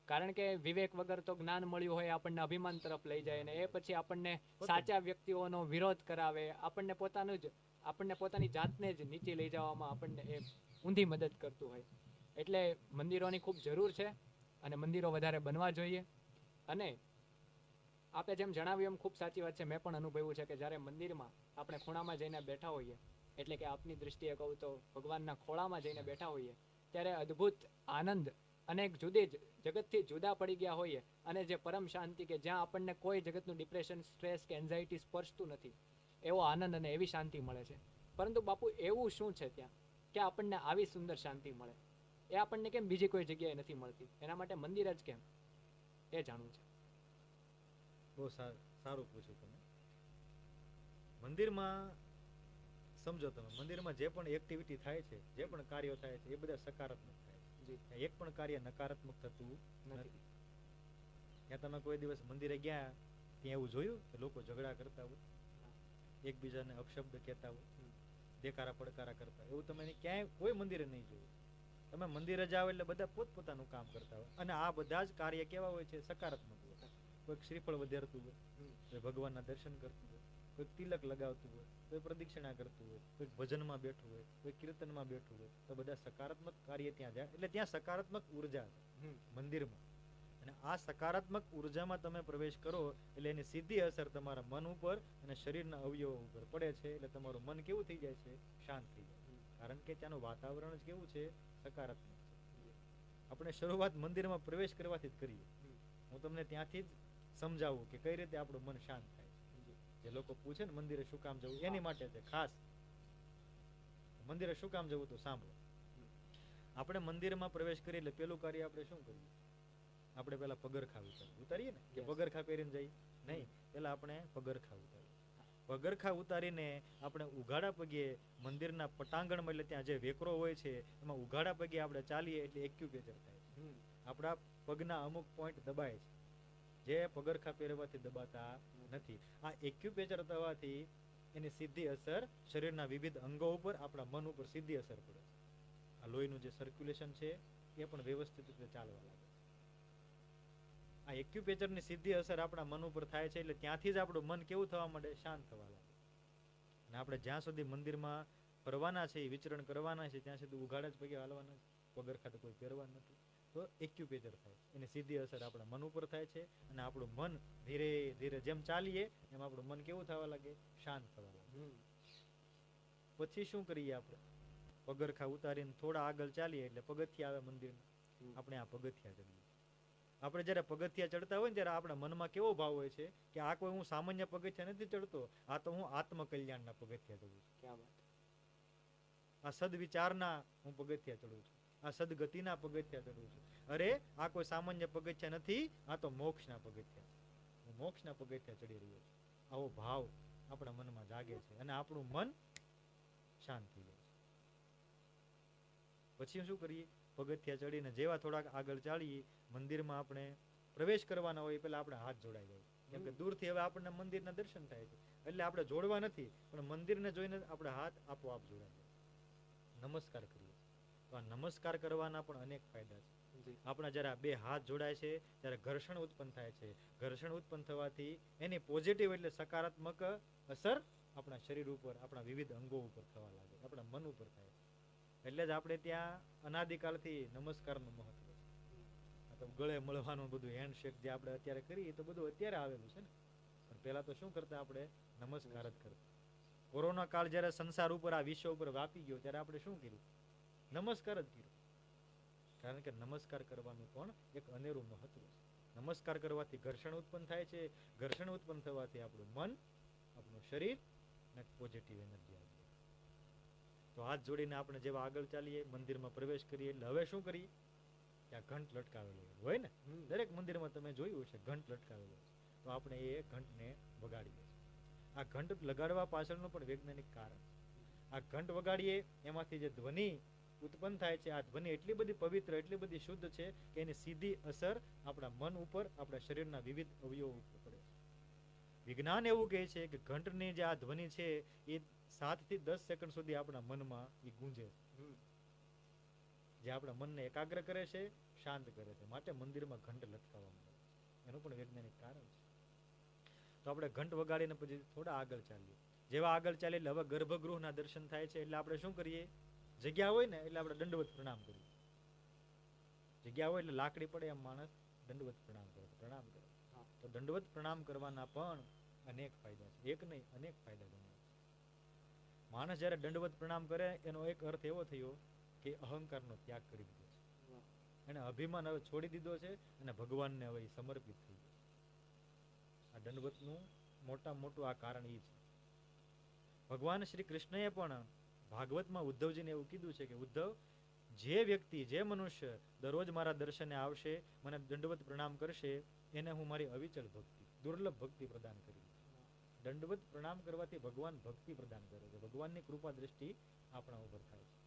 કારણ કે વિવેક વગર તો જ્ઞાન મળ્યું હોય આપણને અભિમાન તરફ લઈ જાય, ને એ પછી આપણને સાચા વ્યક્તિઓનો વિરોધ કરાવે, આપણને પોતાની જાતને જ નીચે લઈ જવામાં આપણને એ ઊંધી મદદ કરતું હોય. એટલે મંદિરોની ખૂબ જરૂર છે અને મંદિરો વધારે બનવા જોઈએ. અને આપે જેમ જણાવ્યું એમ ખૂબ સાચી વાત છે, મેં પણ અનુભવ્યું છે કે જ્યારે મંદિરમાં આપણે ખૂણામાં જઈને બેઠા હોઈએ, એટલે કે આપની દૃષ્ટિએ કહું તો ભગવાનના ખોળામાં જઈને બેઠા હોઈએ, ત્યારે અદ્ભુત આનંદ અને એક જુદી જ જગતથી જુદા પડી ગયા હોઈએ, અને જે પરમ શાંતિ કે જ્યાં આપણને કોઈ જગતનું ડિપ્રેશન, સ્ટ્રેસ કે એન્ઝાઇટી સ્પર્શતું નથી, એવો આનંદ અને એવી શાંતિ મળે છે. પરંતુ બાપુ એવું શું છે ત્યાં કે આપણને આવી સુંદર શાંતિ મળે? એ આપણને કેમ બીજી કોઈ જગ્યાએ નથી મળતી? એના માટે મંદિર જ કેમ? એ જાણવું છે. બહુ સારું પૂછ્યું તમે. મંદિરમાં સમજો તમે, મંદિરમાં જે પણ એક્ટિવિટી થાય છે, જે પણ કાર્યો થાય છે, એ બધા સકારાત્મક થાય છે. એક પણ કાર્ય નકારાત્મક થતું નથી. ત્યાં તમે કોઈ દિવસ મંદિરે ગયા ત્યાં એવું જોયું કે લોકો ઝઘડા કરતા હોય, એકબીજાને અપશબ્દ કહેતા હોય, દેકારા પડકારા કરતા હોય? એવું તમે ક્યાંય કોઈ મંદિરે નહીં જોયું. તમે મંદિરે જાઓ એટલે બધા પોતપોતાનું કામ કરતા હોય, અને આ બધા જ કાર્ય કેવા હોય છે? સકારાત્મક હોય. કોઈક શ્રીફળ વધારતું હોય, કોઈ ભગવાનના દર્શન કરતું હોય, કોઈ તિલક લગાવતું હોય, કોઈ પ્રદક્ષિણા કરતું હોય, કોઈ ભજનમાં બેઠું હોય, કોઈ કીર્તનમાં બેઠું હોય, તો બધા સકારાત્મક કાર્ય ત્યાં જાય. એટલે ત્યાં સકારાત્મક ઉર્જા છે મંદિરમાં. અને આ સકારાત્મક ઉર્જામાં તમે પ્રવેશ કરો એટલે એની સીધી અસર તમારા મન ઉપર અને શરીરના અવયવો ઉપર પડે છે. એટલે તમારું મન કેવું થઈ જાય છે? શાંત થઈ જાય. કારણ કે ત્યાંનું વાતાવરણ જ કેવું છે? સકારાત્મક છે. આપણે શરૂઆત મંદિરમાં પ્રવેશ કરવાથી જ કરીએ. હું તમને ત્યાંથી જ સમજાવું કે કઈ રીતે આપણું મન શાંત થાય છે. જે લોકો પૂછે ને મંદિરે શું કામ જવું, એની માટે છે ખાસ. મંદિરે શું કામ જવું? તો સાંભળો. આપણે મંદિરમાં પ્રવેશ કરીએ એટલે પેલું કાર્ય આપણે શું કરીએ? આપણે પેલા પગરખા ઉતારીએ ને, કે પગરખા પહેરીને જઈએ? નહીં, પેલા આપણે પગરખા ઉતારીએ. પગરખા ઉતારીને આપણે ઉઘાડા પગે મંદિરના પટાંગણમાં, એટલે ત્યાં જે વેકરો હોય છે એમાં ઉઘાડા પગે આપણે ચાલીએ એટલે એક્યુપેચર થાય છે. આપણા પગના અમુક પોઈન્ટ દબાય છે, જે પગરખા પહેરવાથી દબાતા નથી. આ એક્યુપેચર થવાથી એની સીધી અસર શરીરના વિવિધ અંગો ઉપર, આપણા મન ઉપર સીધી અસર પડે છે. આ લોહીનું જે સર્ક્યુલેશન છે એ પણ વ્યવસ્થિત રીતે ચાલવા લાગે. આ એક્યુપેચરની સીધી અસર આપણા મન ઉપર થાય છે. એટલે ત્યાંથી જ આપણું મન કેવું થવા માંડે? શાંત થવા લાગે. અને આપણે જ્યાં સુધી મંદિરમાં ફરવાના છે, વિચરણ કરવાના છે, ત્યાં સુધી ઉઘાડા જ પગે હાલવાના છે, પગરખા તો કોઈ પહેરવા નથી. તો એક્યુપેચર થાય, એની સીધી અસર આપણા મન ઉપર થાય છે. અને આપણું મન ધીરે ધીરે જેમ ચાલીએ એમ આપણું મન કેવું થવા લાગે? શાંત થવા લાગે. પછી શું કરીએ આપણે? પગરખા ઉતારીને થોડા આગળ ચાલીએ એટલે પગથિયા આવે મંદિરના. આપણે આ પગથિયા ચડીએ. આપણે જયારે પગથિયા ચડતા હોય ને ત્યારે આપણા મનમાં કેવો ભાવ હોય છે કે આ કોઈ હું સામાન્ય પગથિયા નથી ચડતો, આ તો હું આત્મકલ્યાણના પગથિયા ચડું છું. આ સદવિચારના હું પગથિયા ચડું છું, આ સદગતિના પગથિયા ચડું છું. અરે આ કોઈ સામાન્ય પગથિયા નથી, આ તો મોક્ષના પગથિયા છે. હું મોક્ષના પગથિયા ચડી રહ્યો છું. આવો ભાવ આપણા મનમાં જાગે છે અને આપણું મન શાંત થઈ જાય છે. પછી શું કરીએ? પગથિયા ચડીને જેવા થોડાક આગળ ચાલીએ, મંદિરમાં આપણે પ્રવેશ કરવાના હોય પેલા આપણે હાથ જોડાઈ જાય. કેમ કે દૂરથી હવે આપણને મંદિરના દર્શન થાય છે એટલે આપણે જોડવા નથી, પણ મંદિરને જોઈને આપણે હાથ આપોઆપ જોડાઈ જાય. નમસ્કાર કરીએ. તો આ નમસ્કાર કરવાના પણ અનેક ફાયદા છે. આપણા જયારે બે હાથ જોડાય છે ત્યારે ઘર્ષણ ઉત્પન્ન થાય છે. ઘર્ષણ ઉત્પન્ન થવાથી એની પોઝિટિવ એટલે સકારાત્મક અસર આપણા શરીર ઉપર, આપણા વિવિધ અંગો ઉપર થવા લાગે, આપણા મન ઉપર થાય. એટલે જ આપણે ત્યાં અનાદિકાળથી નમસ્કારનું મહત્વ છે. ગળે મળવાનું બધું હેન્ડશેક જે આપણે અત્યારે કરીએ તો બધું અત્યારે આવેલું છે ને, પણ પેલા તો શું કરતા? આપણે નમસ્કાર જ કરતા. કોરોના કાળ જયારે સંસાર ઉપર, આ વિશ્વ ઉપર વ્યાપી ગયો ત્યારે આપણે શું કર્યું? નમસ્કાર જ કર્યો. કારણ કે નમસ્કાર કરવાનું પણ એક અનેરું મહત્વ છે. નમસ્કાર કરવાથી ઘર્ષણ ઉત્પન્ન થાય છે. ઘર્ષણ ઉત્પન્ન થવાથી આપણું મન, આપણું શરીર ને પોઝિટિવ એનર્જી આવે. તો હાથ જોડીને આપણે જેવા આગળ ચાલીએ, મંદિરમાં પ્રવેશ કરીએ એટલે હવે શું કરીએ? ત્યાં ઘંટ લટકાવેલો હોય ને, દરેક મંદિરમાં તમે જોયું હશે ઘંટ લટકાવેલો છે. તો આપણે એ ઘંટને વગાડીએ. આ ઘંટ લગાડવા પાછળનું પણ વૈજ્ઞાનિક કારણ છે. આ ઘંટ વગાડીએ એમાંથી જે ધ્વનિ ઉત્પન્ન થાય છે, આ ધ્વનિ એટલી બધી પવિત્ર, એટલી બધી શુદ્ધ છે કે એની સીધી અસર આપણા મન ઉપર, આપણા શરીરના વિવિધ અવયવો ઉપર પડે છે. વિજ્ઞાન એવું કહે છે કે ઘંટની જે આ ધ્વનિ છે એ 7 થી 10 સેકન્ડ સુધી આપણા મનમાં એ ગુંજે છે, જે આપણા મનને એકાગ્ર કરે છે, શાંત કરે છે. માટે મંદિરમાં ઘંટ લટકાવવામાં આવે છે. એનું પણ વૈજ્ઞાનિક કારણ છે. તો આપણે ઘંટ વગાડીને પછી થોડા આગળ ચાલીએ. જેવા આગળ ચાલીએ એટલે હવે ગર્ભગૃહના દર્શન થાય છે. એટલે આપણે શું કરીએ? જગ્યા હોય ને એટલે આપણે દંડવત પ્રણામ કરીએ. જગ્યા હોય એટલે લાકડી પડે એમ માણસ દંડવત પ્રણામ કરે. તો દંડવત પ્રણામ કરવાના પણ અનેક ફાયદા છે. એક નહીં, અનેક ફાયદા ગણાય છે. માણસ જયારે દંડવત પ્રણામ કરે એનો એક અર્થ એવો થયો કે અહંકારનો ત્યાગ કરી દીધો છે. એને અભિમાન હવે છોડી દીધો છે અને ભગવાનને હવે સમર્પિત થઈ ગયો. આ દંડવતનું મોટું આ કારણ એ છે. ભગવાન શ્રી કૃષ્ણએ પણ ભાગવતમાં ઉદ્ધવજીને એવું કીધું છે કે ઉદ્ધવ, જે વ્યક્તિ, જે મનુષ્ય દરરોજ મારા દર્શને આવશે, મને દંડવત પ્રણામ કરશે, એને હું મારી અવિચળ ભક્તિ, દુર્લભ ભક્તિ પ્રદાન કરી. દંડવત પ્રણામ કરવાથી ભગવાન ભક્તિ પ્રદાન કરે છે. ભગવાનની કૃપા દ્રષ્ટિ આપણા ઉપર થાય છે.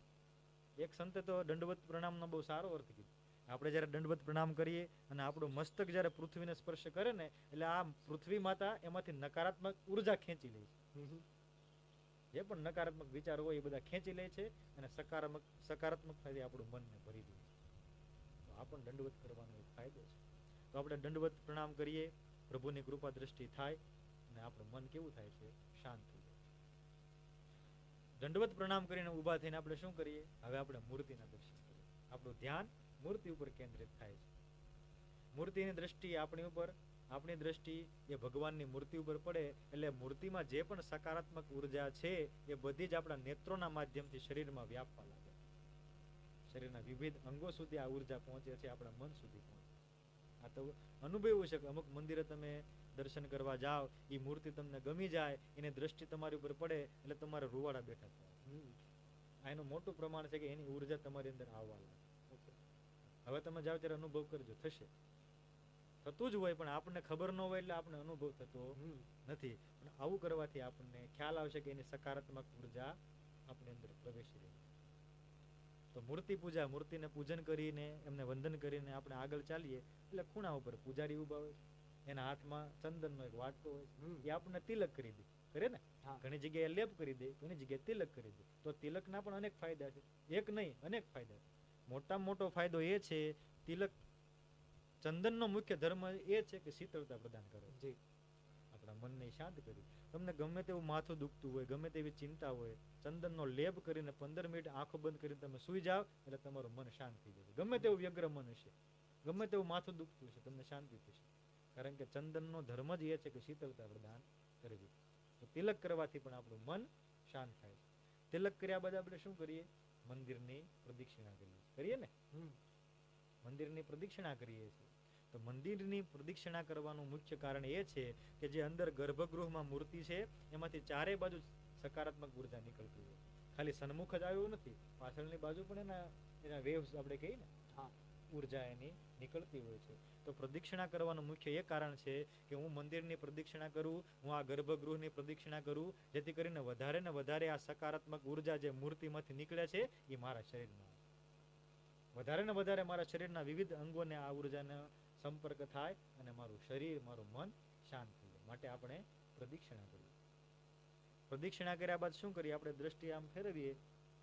એક સંતે તો દંડવત પ્રણામનો બહુ સારો અર્થ કીધો. આપણે જયારે દંડવત પ્રણામ કરીએ અને આપણું મસ્તક જયારે પૃથ્વીને સ્પર્શ કરે ને એટલે આ પૃથ્વી માતા એમાંથી નકારાત્મક ઉર્જા ખેંચી લે છે. જે પણ નકારાત્મક વિચાર હોય એ બધા ખેંચી લે છે અને સકારાત્મકતાથી આપણું મનને ભરી દે છે. તો આ પણ દંડવત કરવાનો એક ફાયદો છે. તો આપણે દંડવત પ્રણામ કરીએ, પ્રભુની કૃપા દ્રષ્ટિ થાય અને આપણું મન કેવું થાય છે? શાંત થઈ જાય. દંડવત પ્રણામ કરીને ઊભા થઈને આપણે શું કરીએ? હવે આપણે મૂર્તિના દર્શન કરીએ. આપણું ધ્યાન મૂર્તિ ઉપર કેન્દ્રિત થાય છે. મૂર્તિની દ્રષ્ટિ આપણી ઉપર, આપણી દ્રષ્ટિ એ ભગવાનની મૂર્તિ ઉપર પડે એટલે મૂર્તિમાં જે પણ સકારાત્મક ઉર્જા છે એ બધી જ આપણા નેત્રોના માધ્યમથી શરીરમાં વ્યાપવા લાગે. શરીરના વિવિધ અંગો સુધી આ ઉર્જા પહોંચે છે, આપણા મન સુધી પહોંચે. આ તો અનુભવ્યું છે કે અમુક મંદિરે તમે દર્શન કરવા જાઓ, એ મૂર્તિ તમને ગમી જાય, એની દ્રષ્ટિ તમારી ઉપર પડે એટલે તમારે રૂવાડા બેઠા થાય. આ એનું મોટું પ્રમાણ છે કે એની ઉર્જા તમારી અંદર આવવા લાગે. હવે તમે જાઓ ત્યારે અનુભવ કરજો, થશે. થતું જ હોય પણ આપણને ખબર ન હોય એટલે આપણે અનુભવ થતો નથી. પણ આવું કરવાથી આપણને ખ્યાલ આવશે કે એની સકારાત્મક ઉર્જા આપણી અંદર પ્રવેશી રહી. તો મૂર્તિ પૂજા, મૂર્તિને પૂજન કરીને એમને વંદન કરીને આપણે આગળ ચાલીએ એટલે ખૂણા ઉપર પૂજારી ઉભા હોય, એના હાથમાં ચંદનનો એક વાટકો હોય, એ આપણને તિલક કરી દે, કરે ને? ઘણી જગ્યાએ લેપ કરી દે, ઘણી જગ્યાએ તિલક કરી દે. તો તિલકના પણ અનેક ફાયદા છે, એક નહીં અનેક ફાયદા છે. મોટામાં મોટો ફાયદો એ છે, તિલક ચંદનનો મુખ્ય ધર્મ એ છે કે શીતળતા પ્રદાન કરે છે, આપણા મનને શાંત કરી. તમને ગમે તેવું માથું દુખતું હોય, ગમે તેવી ચિંતા હોય, ચંદનનો લેપ કરીને 15 મિનિટ આંખો બંધ કરીને તમે સુઈ જાઓ એટલે તમારું મન શાંત થઈ જાય. ગમે તેવું વ્યગ્ર મન હશે, ગમે તેવું માથું દુખતું હશે, તમને શાંતિ થશે. કારણ કે ચંદનનો ધર્મ જ એ છે કે શીતળતા પ્રદાન કરવી. તો તિલક કરવાથી પણ આપણું મન શાંત થાય છે. તિલક કર્યા બાદ આપણે શું કરીએ? મંદિરની પ્રદક્ષિણા કરીએ ને? મંદિરની પ્રદક્ષિણા કરીએ છીએ. તો મંદિરની પ્રદક્ષિણા કરવાનું મુખ્ય કારણ એ છે કે જે અંદર ગર્ભગૃહમાં મૂર્તિ છે એમાંથી ચારે બાજુ સકારાત્મક ઉર્જા નીકળતી હોય. ખાલી સન્મુખ જ આવ્યું નથી, પાછળની બાજુ પણ એના વેવ્સ આપણે કહીએ ને, ઉર્જા એની નીકળતી હોય છે. તો પ્રદક્ષિણા કરવાનું મુખ્ય એ કારણ છે કે હું મંદિરની પ્રદક્ષિણા કરું, હું આ ગર્ભગૃહની પ્રદક્ષિણા કરું, જેથી કરીને વધારે ને વધારે આ સકારાત્મક ઉર્જા જે મૂર્તિમાંથી નીકળે છે એ મારા શરીરમાં વધારે ને વધારે મારા શરીરના વિવિધ અંગોને આ ઉર્જાનો સંપર્ક થાય અને મારું શરીર, મારું મન શાંત થઈ જાય. માટે આપણે પ્રદક્ષિણા કરીએ. પ્રદક્ષિણા કર્યા બાદ શું કરીએ? આપણે દ્રષ્ટિ આમ ફેરવીએ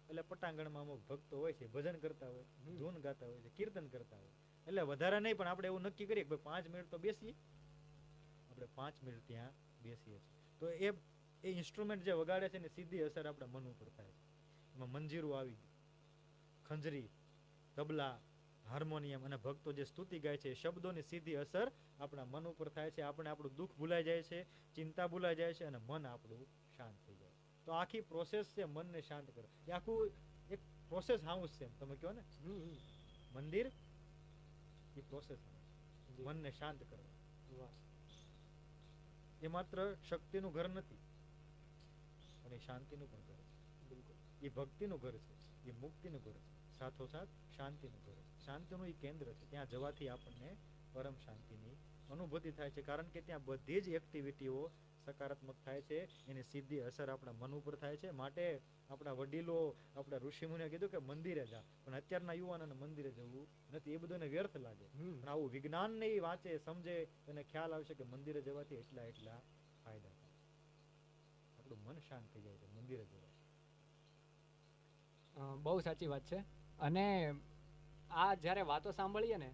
એટલે પટાંગણમાં અમુક ભક્તો હોય છે, ભજન કરતા હોય, ધૂન ગાતા હોય છે, કીર્તન કરતા હોય. એટલે વધારે નહીં પણ આપણે એવું નક્કી કરીએ કે 5 મિનિટ તો બેસીએ. આપણે 5 મિનિટ ત્યાં બેસીએ છીએ. તો એ ઇન્સ્ટ્રુમેન્ટ જે વગાડે છે ને સીધી અસર આપણા મન ઉપર થાય છે. એમાં મંજીરું આવી ગયું, ખંજરી, તબલા, હાર્મોનિયમ અને ભક્તો જે સ્તુતિ ગાય છે, શબ્દોની સીધી અસર આપણા મન ઉપર થાય છે. આપણે આપણું દુઃખ ભૂલાઈ જાય છે, ચિંતા ભૂલાઈ જાય છે અને મન આપણું શાંત થઈ જાય. તો આખી પ્રોસેસ છે મનને શાંત કરે. એ આખું એક પ્રોસેસ હાઉસ છે, તમે કહો ને મંદિર, એ પ્રોસેસ મનને શાંત કરવા. એ માત્ર શક્તિનું ઘર નથી પણ એ શાંતિનું પણ ઘર છે. એ ભક્તિનું ઘર છે, એ મુક્તિનું ઘર છે, સાથોસાથ શાંતિનું ઘર છે. શાંતિનું એ કેન્દ્ર છે. ત્યાં જવાથી આપણને પરમ શાંતિની અનુભૂતિ થાય છે. કારણ કે ત્યાં બધી જ એક્ટિવિટીઓ સકારાત્મક થાય છે, એની સીધી અસર આપણા મન ઉપર થાય છે. માટે આપણા વડીલો, આપણા ઋષિમુનિએ કીધું કે મંદિરે જા, પણ અત્યારના યુવાનોને મંદિરે જવું નથી. એ બધું વ્યર્થ લાગે. પણ આવું વિજ્ઞાનને વાંચે, સમજે, એને ખ્યાલ આવશે કે મંદિરે જવાથી એટલા ફાયદા થાય. આપણું મન શાંત થઈ જાય છે મંદિરે જવાથી. બહુ સાચી વાત છે. અને આ જ્યારે વાતો સાંભળીએ ને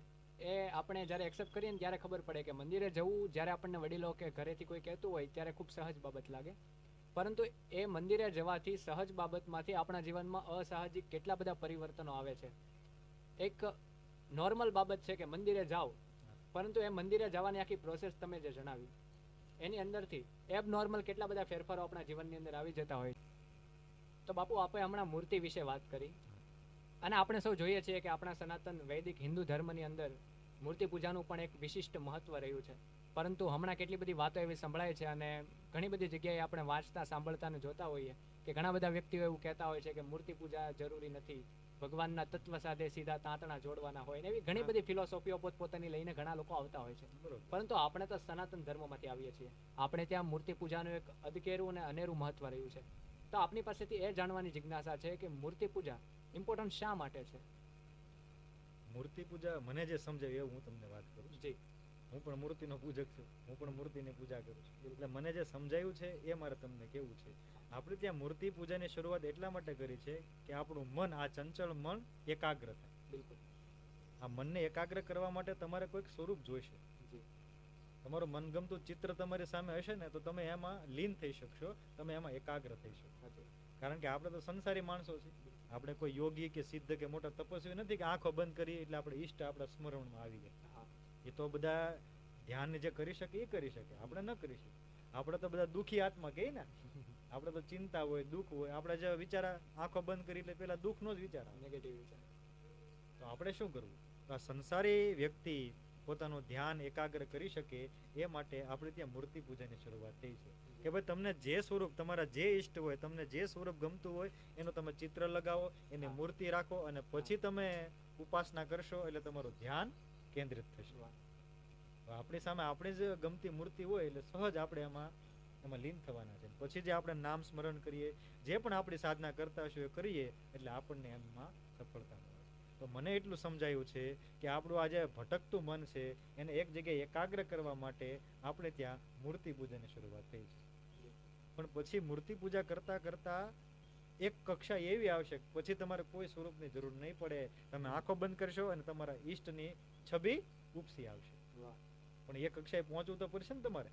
એ આપણે જ્યારે એક્સેપ્ટ કરીએ ને ત્યારે ખબર પડે કે મંદિરે જવું જ્યારે આપણને વડીલો કે ઘરેથી કોઈ કહેતું હોય ત્યારે ખૂબ સહજ બાબત લાગે. પરંતુ એ મંદિરે જવાથી સહજ બાબતમાંથી આપણા જીવનમાં અસાહજિક કેટલા બધા પરિવર્તનો આવે છે. એક નોર્મલ બાબત છે કે મંદિરે જાઓ, પરંતુ એ મંદિરે જવાની આખી પ્રોસેસ તમે જે જણાવી એની અંદરથી એબનોર્મલ કેટલા બધા ફેરફારો આપણા જીવનની અંદર આવી જતા હોય. તો બાપુ આપણે હમણાં મૂર્તિ વિશે વાત કરી અને આપણે સૌ જોઈએ છીએ કે આપણા સનાતન વૈદિક હિન્દુ ધર્મની અંદર મૂર્તિ પૂજાનું પણ એક વિશિષ્ટ મહત્વ રહ્યું છે. પરંતુ હમણાં કેટલી બધી વાતો એવી સંભળાય છે અને ઘણી બધી જગ્યાએ આપણે વાંચતા, સાંભળતા અને જોતા હોઈએ કે ઘણા બધા વ્યક્તિઓ એવું કહેતા હોય છે કે મૂર્તિ પૂજા જરૂરી નથી, ભગવાનના તત્વ સાથે સીધા તાંતણા જોડવાના હોય ને એવી ઘણી બધી ફિલોસોફીઓ પોતપોતાની લઈને ઘણા લોકો આવતા હોય છે. પરંતુ આપણે તો સનાતન ધર્મમાંથી આવીએ છીએ. આપણે ત્યાં મૂર્તિ પૂજાનું એક અદકેરું અને અનેરું મહત્વ રહ્યું છે. તો આપની પાસેથી એ જાણવાની જિજ્ઞાસા છે કે મૂર્તિ પૂજા ઇમ્પોર્ટન્ટ શા માટે છે? મૂર્તિ પૂજા મને જે સમજાય એવું હું તમને વાત કરું. જી, હું પણ મૂર્તિનો પૂજક છું, હું પણ મૂર્તિની પૂજા કરું છું. એટલે મને જે સમજાયું છે એ મારે તમને કેવું છે આપણે ત્યાં મૂર્તિ પૂજાની શરૂઆત એટલા માટે કરી છે કે આપણું મન, આ ચંચળ મન એકાગ્ર થાય. બિલકુલ. આ મનને એકાગ્ર કરવા માટે તમારે કોઈક સ્વરૂપ જોઈશે. તમારું મનગમતું ચિત્ર તમારી સામે હશે ને તો તમે એમાં લીન થઈ શકશો, તમે એમાં એકાગ્ર થઈ શકશો. કારણ કે આપણે તો સંસારી માણસો છીએ. આપણે કોઈ યોગી કે સિદ્ધ કે મોટા તપસ્વી નથી કે આંખો બંધ કરી એટલે આપણે ઈષ્ટ આપણા સ્મરણમાં આવી ગયા. એ તો બધા ધ્યાન જે કરી શકે એ કરી શકે, આપણે ન કરી શકીએ. આપણે તો બધા દુઃખી આત્મા કહીએ ને, આપણે તો ચિંતા હોય, દુઃખ હોય, આપણે જે વિચાર આંખો બંધ કરી એટલે પેલા દુઃખનો જ વિચાર આવે, નેગેટિવ વિચાર. તો આપણે શું કરવું? તો આ સંસારી વ્યક્તિ પોતાનું ધ્યાન એકાગ્ર કરી શકે એ માટે આપણે ત્યાં મૂર્તિ પૂજાની શરૂઆત થઈ છે કે ભાઈ તમને જે સ્વરૂપ, તમારા જે ઈષ્ટ હોય, તમને જે સ્વરૂપ ગમતું હોય એનું તમે ચિત્ર લગાવો, એની મૂર્તિ રાખો અને પછી તમે ઉપાસના કરશો એટલે તમારું ધ્યાન કેન્દ્રિત થશે. આપણી સામે આપણી જ ગમતી મૂર્તિ હોય એટલે સહજ આપણે એમાં લીન થવાના છે. પછી જે આપણે નામ સ્મરણ કરીએ, જે પણ આપણી સાધના કરતા હશું એ કરીએ એટલે આપણને એમાં સફળતા મળે. તો મને એટલું સમજાયું છે કે આપણું આ જે ભટકતું મન છે એને એક જગ્યાએ એકાગ્ર કરવા માટે આપણે ત્યાં મૂર્તિ પૂજાની શરૂઆત થઈ છે. પણ પછી મૂર્તિ પૂજા કરતા કરતા એક કક્ષા એવી આવશે પછી તમારે કોઈ સ્વરૂપની જરૂર નહીં પડે. તમે આંખો બંધ કરશો અને તમારા ઈષ્ટની છબી ઉપસી આવશે. પણ એ કક્ષાએ પહોંચવું તો પડશે ને તમારે.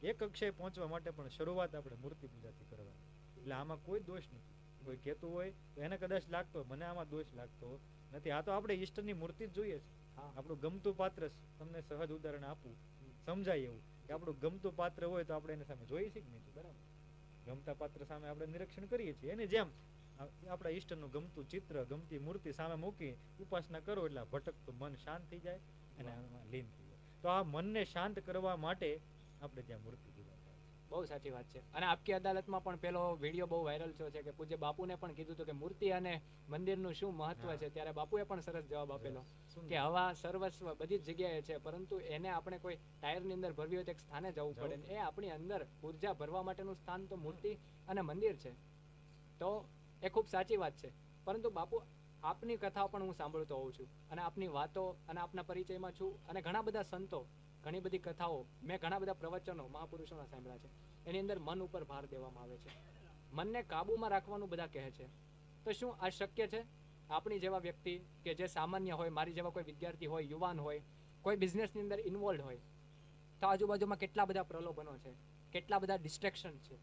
એ કક્ષાએ પહોંચવા માટે પણ શરૂઆત આપણે મૂર્તિ પૂજાથી કરવાની. એટલે આમાં કોઈ દોષ નથી. કોઈ કહેતું હોય તો એને કદાચ લાગતો મને આમાં દોષ લાગતો નથી. આ તો આપણે ઈષ્ટની મૂર્તિ જ જોઈએ છે. આપણું ગમતું પાત્ર, તમને સહજ ઉદાહરણ આપું સમજાય એવું કે આપણું ગમતું પાત્ર હોય તો આપણે એની સામે જોઈએ છીએ કે નહીં? બરાબર. ગમતા પાત્ર સામે આપણે નિરીક્ષણ કરીએ છીએ. એની જેમ આપણા ઈષ્ટનું ગમતું ચિત્ર, ગમતી મૂર્તિ સામે મૂકી ઉપાસના કરો એટલે ભટકતું મન શાંત થઈ જાય અને આમાં લીન થઈ જાય. તો આ મનને શાંત કરવા માટે આપણે ત્યાં મૂર્તિ પૂજા થાય. બહુ સાચી વાત છે. અને આપકી અદાલતમાં પણ પેલો વિડીયો બહુ વાયરલ થયો છે કે પૂજ્ય બાપુને પણ કીધું હતું કે મૂર્તિ અને મંદિરનું શું મહત્વ છે. ત્યારે બાપુએ પણ સરસ જવાબ આપેલો કે હવા સર્વસ્વ બધી જ જગ્યાએ છે, પરંતુ એને આપણે કોઈ ટાયરની અંદર ભરવી હોય તો એક સ્થાને જવું પડે. એ આપણી અંદર ઉર્જા ભરવા માટેનું સ્થાન તો મૂર્તિ અને મંદિર છે. તો એ ખૂબ સાચી વાત છે. પરંતુ બાપુ આપની કથાઓ પણ હું સાંભળતો હોઉં છું અને આપની વાતો અને આપના પરિચયમાં છું અને ઘણા બધા સંતો, ઘણી બધી કથાઓ, મેં ઘણા બધા પ્રવચનો મહાપુરુષોના સાંભળ્યા છે. એની અંદર મન ઉપર ભાર દેવામાં આવે છે. મનને કાબુમાં રાખવાનું બધા કહે છે. તો શું આ શક્ય છે? આપણી જેવા વ્યક્તિ કે જે સામાન્ય હોય, મારી જેવા કોઈ વિદ્યાર્થી હોય, યુવાન હોય, કોઈ બિઝનેસની અંદર ઇન્વોલ્વ હોય, તો આજુબાજુમાં કેટલા બધા પ્રલોભનો છે, કેટલા બધા ડિસ્ટ્રેક્શન છે.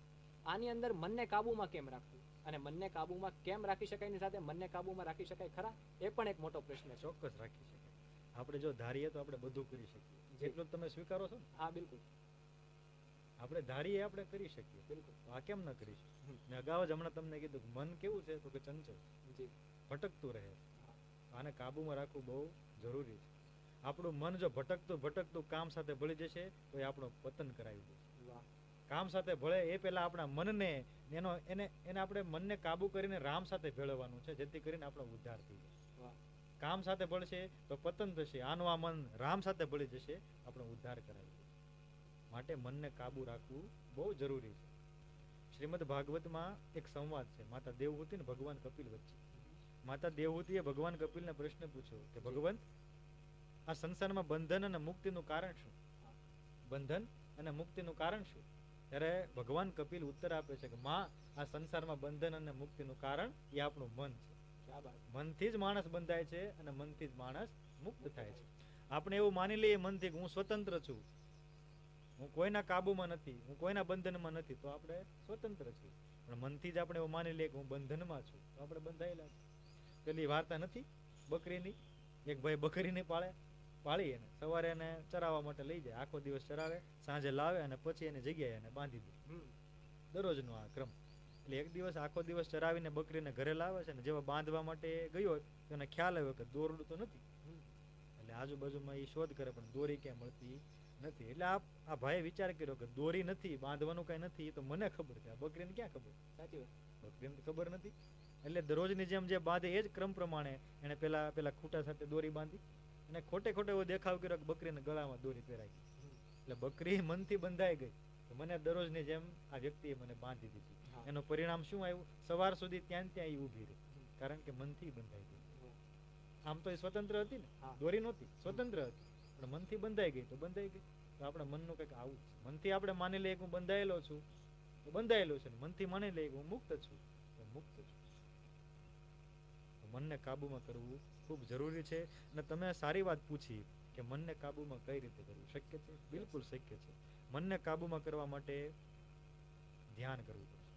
આની અંદર મનને કાબુમાં કેમ રાખવું અને મનને કાબુમાં કેમ રાખી શકાય ની સાથે મનને કાબુમાં રાખી શકાય ખરા? એ પણ એક મોટો પ્રશ્ન છે. ચોક્કસ રાખી શકાય. આપણે જો ધારીએ તો આપણે બધું કરી શકીએ. જેટલું તમે સ્વીકારો છો ને? હા, બિલકુલ. આપણે ધારીએ આપણે કરી શકીએ. બિલકુલ. આ કેમ ન કરી શકીએ? મેં અગાઉ જ હમણાં તમને કીધું મન કેવું છે તો કે ચંચળ, ભટકતું રહે. આને કાબુમાં રાખવું બહુ જરૂરી છે. આપણું મન જો ભટકતું કામ સાથે ભળી જશે તો એ આપણું પતન કરાવી દેશે. કામ સાથે ભળે એ પહેલા આપણા મનને એને આપણે મનને કાબુ કરીને રામ સાથે ભેળવવાનું છે, જેથી કરીને આપણો ઉદ્ધાર થઈ જાય. કામ સાથે ભળશે તો પતન થશે. આનું આ મન રામ સાથે ભળી જશે, આપણો ઉદ્ધાર કરાવી દેશે. માટે મનને કાબુ રાખવું બહુ જરૂરી છે. શ્રીમદ ભાગવતમાં એક સંવાદ છે માતા દેવહૂતિ ને ભગવાન કપિલ વચ્ચે. માતા દેવહૂતિએ ભગવાન કપિલને પ્રશ્ન પૂછ્યો કે ભગવંત, આ સંસારમાં બંધન અને મુક્તિનું કારણ શું? બંધન અને મુક્તિનું કારણ શું? ત્યારે ભગવાન કપિલ ઉત્તર આપે છે કે માં, આ સંસારમાં બંધન અને મુક્તિનું કારણ એ આપણું મન છે. મનથી જ માણસ બંધાય છે અને મનથી જ માણસ મુક્ત થાય છે. આપણે એવું માની લઈએ મનથી કે હું સ્વતંત્ર છું, હું કોઈના કાબુમાં નથી, હું કોઈના બંધનમાં નથી, તો આપણે સ્વતંત્ર છીએ. પણ મનથી જ આપણે એવું માની લઈએ કે હું બંધનમાં છું, તો આપણે બંધાયેલા છીએ. પેલી વાર્તા નથી બકરીની? એક ભાઈ બકરીને પાળી એને સવારે એને ચરાવવા માટે લઈ જાય, આખો દિવસ ચરાવે, સાંજે લાવે અને પછી એની જગ્યાએ એને બાંધી દે. દરરોજનો આ ક્રમ. એટલે એક દિવસ આખો દિવસ ચરાવીને બકરીને ઘરે લાવે છે ને જેવા બાંધવા માટે ગયો તો એને ખ્યાલ આવ્યો કે દોરડું તો નથી. એટલે આજુબાજુમાં એ શોધ કરે પણ દોરી ક્યાંય મળતી નથી. એટલે આ ભાઈએ વિચાર કર્યો કે દોરી નથી, બાંધવાનું કઈ નથી, એ તો મને ખબર છે, આ બકરીને ક્યાં ખબર? સાચી વાત, બકરીને તો ખબર નથી. એટલે દરરોજની જેમ જે બાંધે એ જ ક્રમ પ્રમાણે એને પેલા ખૂટા સાથે દોરી બાંધી અને ખોટે એવો દેખાવ કર્યો કે બકરીને ગળામાં દોરી પહેરાઈ ગઈ. એટલે બકરી મનથી બંધાઈ ગઈ તો મને દરરોજની જેમ આ વ્યક્તિએ મને બાંધી દીધી. એનું પરિણામ શું આવ્યું? સવાર સુધી ત્યાં એ ઊભી રહી, કારણ કે મનથી બંધાઈ ગઈ. આમ તો એ સ્વતંત્ર હતી ને, દોરી નહોતી, સ્વતંત્ર હતી, પણ મનથી બંધાઈ ગઈ તો બંધાઈ ગઈ. તો આપણા મનનું કંઈક આવું છે. મનથી આપણે માની લઈએ કે હું બંધાયેલો છું તો બંધાયેલો છે, મનથી માની લે હું મુક્ત છું, તો મુક્ત છું. મનને કાબુમાં કરવું ખૂબ જરૂરી છે. અને તમે સારી વાત પૂછી કે મનને કાબુમાં કઈ રીતે કરવું શક્ય છે? બિલકુલ શક્ય છે. મનને કાબુમાં કરવા માટે ધ્યાન કરવું પડશે.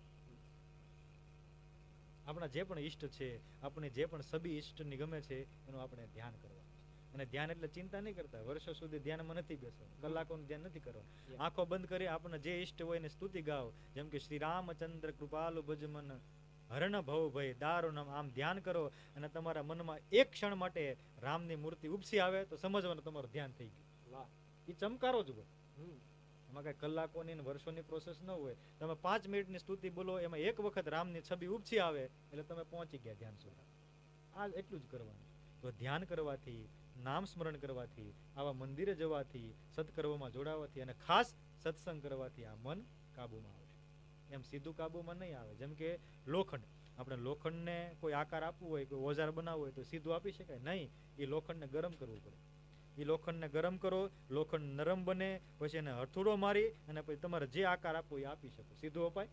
આપણા જે પણ ઈષ્ટ છે, આપણે જે પણ સબી ઈષ્ટની ગમે છે એનું આપણે ધ્યાન કરવાનું. અને ધ્યાન એટલે ચિંતા નહીં કરતા, વર્ષો સુધી ધ્યાનમાં નથી બેસવાનું, કલાકોનું ધ્યાન નથી કરવાનું. આંખો બંધ કરી આપણને જે ઈષ્ટ હોય એને સ્તુતિ ગાઓ, જેમ કે શ્રી રામચંદ્ર કૃપાલુ ભજ મન હરણ ભવ ભય દારૂ નામ. આમ ધ્યાન કરો અને તમારા મનમાં એક ક્ષણ માટે રામની મૂર્તિ ઉપસી આવે તો સમજવાનું તમારું ધ્યાન થઈ ગયું. એ ચમકારો જ હોય, એમાં કઈ કલાકોની ને વર્ષોની પ્રોસેસ ન હોય. તમે 5 મિનિટની સ્તુતિ બોલો, એમાં એક વખત રામની છબી ઉપસી આવે એટલે તમે પહોંચી ગયા ધ્યાન સુધી. આ એટલું જ કરવાનું. તો ધ્યાન કરવાથી, નામ સ્મરણ કરવાથી, આવા મંદિરે જવાથી, સત્કર્મમાં જોડાવાથી અને ખાસ સત્સંગ કરવાથી આ મન કાબુમાં આવશે. એમ સીધું કાબુમાં નહીં આવે. જેમ કે લોખંડ, આપણે લોખંડને કોઈ આકાર આપવું હોય, કોઈ ઓજાર બનાવવું હોય તો સીધું આપી શકાય નહીં. એ લોખંડને ગરમ કરવું પડે. એ લોખંડને ગરમ કરો, લોખંડ નરમ બને, પછી એને હથોડો મારી અને પછી તમારે જે આકાર આપવો એ આપી શકો. સીધું અપાય?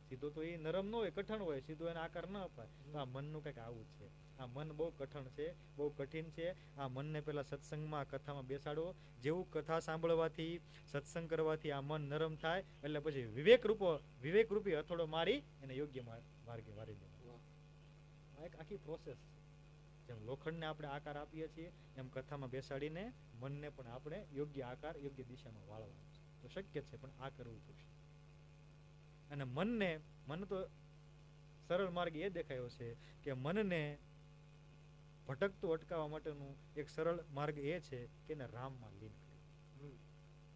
સીધું તો એ નરમ ન હોય, કઠણ હોય, સીધો એને આકાર ન અપાય. તો આ મનનું કંઈક આવું જ છે. આ મન બહુ કઠણ છે, બહુ કઠિન છે. આ મનને પેલા સત્સંગમાં, કથામાં બેસાડો. જેવું કથા સાંભળવાથી, સત્સંગ કરવાથી આ મન નરમ થાય એટલે પછી વિવેક રૂપી હથોડો મારી એને યોગ્ય માર્ગે વારી દે. આ એક આખી પ્રોસેસ છે. જેમ લોખંડને આપણે આકાર આપીએ છીએ એમ કથામાં બેસાડીને મનને પણ આપણે યોગ્ય આકાર, યોગ્ય દિશામાં વાળવાનું છે. તો શક્ય છે, પણ આ કરવું પડશે. અને મન તો સરળ માર્ગ એ દેખાયો છે કે મનને ભટકતું અટકાવવા માટેનું એક સરળ માર્ગ એ છે કે એને રામમાં લીન કરવું.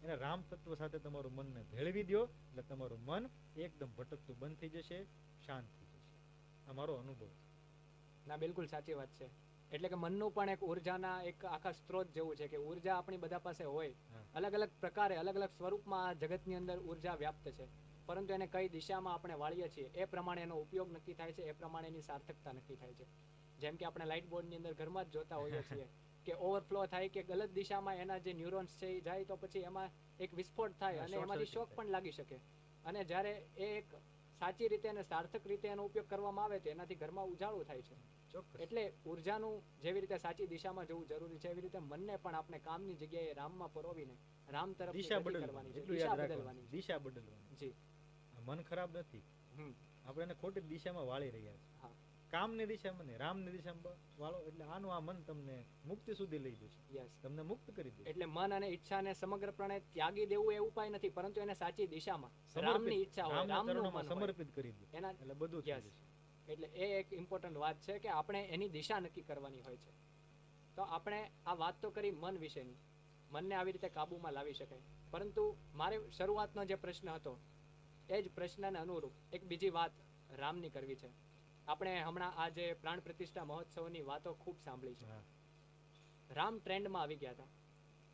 એને રામ તત્વ સાથે તમારું મનને ભેળવી દો એટલે તમારું મન એકદમ ભટકતું બંધ થઈ જશે, શાંત થઈ જશે. આ મારો અનુભવ છે. ના, બિલકુલ સાચી વાત છે. એટલે કે મનનું પણ એક ઉર્જાના એક આખા સ્ત્રોત જેવું છે કે ઉર્જા આપણી બધા પાસે હોય, અલગ અલગ પ્રકારે, અલગ અલગ સ્વરૂપમાં આ જગતની અંદર ઉર્જા વ્યાપ્ત છે. પરંતુ એને કઈ દિશામાં આપણે વાળીએ છીએ એ પ્રમાણે એનો ઉપયોગ નક્કી થાય છે, એ પ્રમાણે એની સાર્થકતા નક્કી થાય છે. જેમ કે આપણે લાઇટ બોર્ડની અંદર ઘરમાં જ જોતા હોઈએ છીએ કે ઓવરફ્લો થાય કે ગલત દિશામાં એના જે ન્યુરોન્સ છે એ જાય તો પછી એમાં એક વિસ્ફોટ થાય અને એમાંથી શોક પણ લાગી શકે. અને જ્યારે એ એક સાચી રીતે અને સાર્થક રીતે એનો ઉપયોગ કરવામાં આવે તો એનાથી ઘરમાં ઉજાળું થાય છે. એટલે ઉર્જાનું જેવી રીતે સાચી દિશામાં જવું જરૂરી છે, એવી રીતે મનને પણ આપણે કામની જગ્યાએ રામમાં પરોવીને રામ તરફ દિશા બદલવાની, દિશા બદલવાની. જી, મન ખરાબ નથી, આપણે એને ખોટી દિશામાં વાળી રહ્યા છીએ. કામની દિશામાં નહીં, રામની દિશામાં વાળો એટલે આનું આ મન તમને મુક્તિ સુધી લઈ જશે, તમને મુક્ત કરી દે. એટલે મન અને ઈચ્છાને સમગ્રપણે ત્યાગી દેવું એ ઉપાય નથી, પરંતુ એને સાચી દિશામાં રામની ઈચ્છા હોય, રામનું મન સમર્પિત કરી દે એટલે બધું થઈ જશે. એટલે એ એક ઇમ્પોર્ટન્ટ વાત છે કે આપણે એની દિશા નક્કી કરવાની હોય છે. તો આપણે આ વાત તો કરી મન વિશેની, મનને આવી રીતે કાબુમાં લાવી શકાય. પરંતુ મારે શરૂઆતનો જે પ્રશ્ન હતો એ જ પ્રશ્નને અનુરૂપ એક બીજી વાત રામની કરવી છે. આપણે હમણાં આ જે પ્રાણ પ્રતિષ્ઠા મહોત્સવની વાતો ખૂબ સાંભળી છે. રામ ટ્રેન્ડમાં આવી ગયા હતા.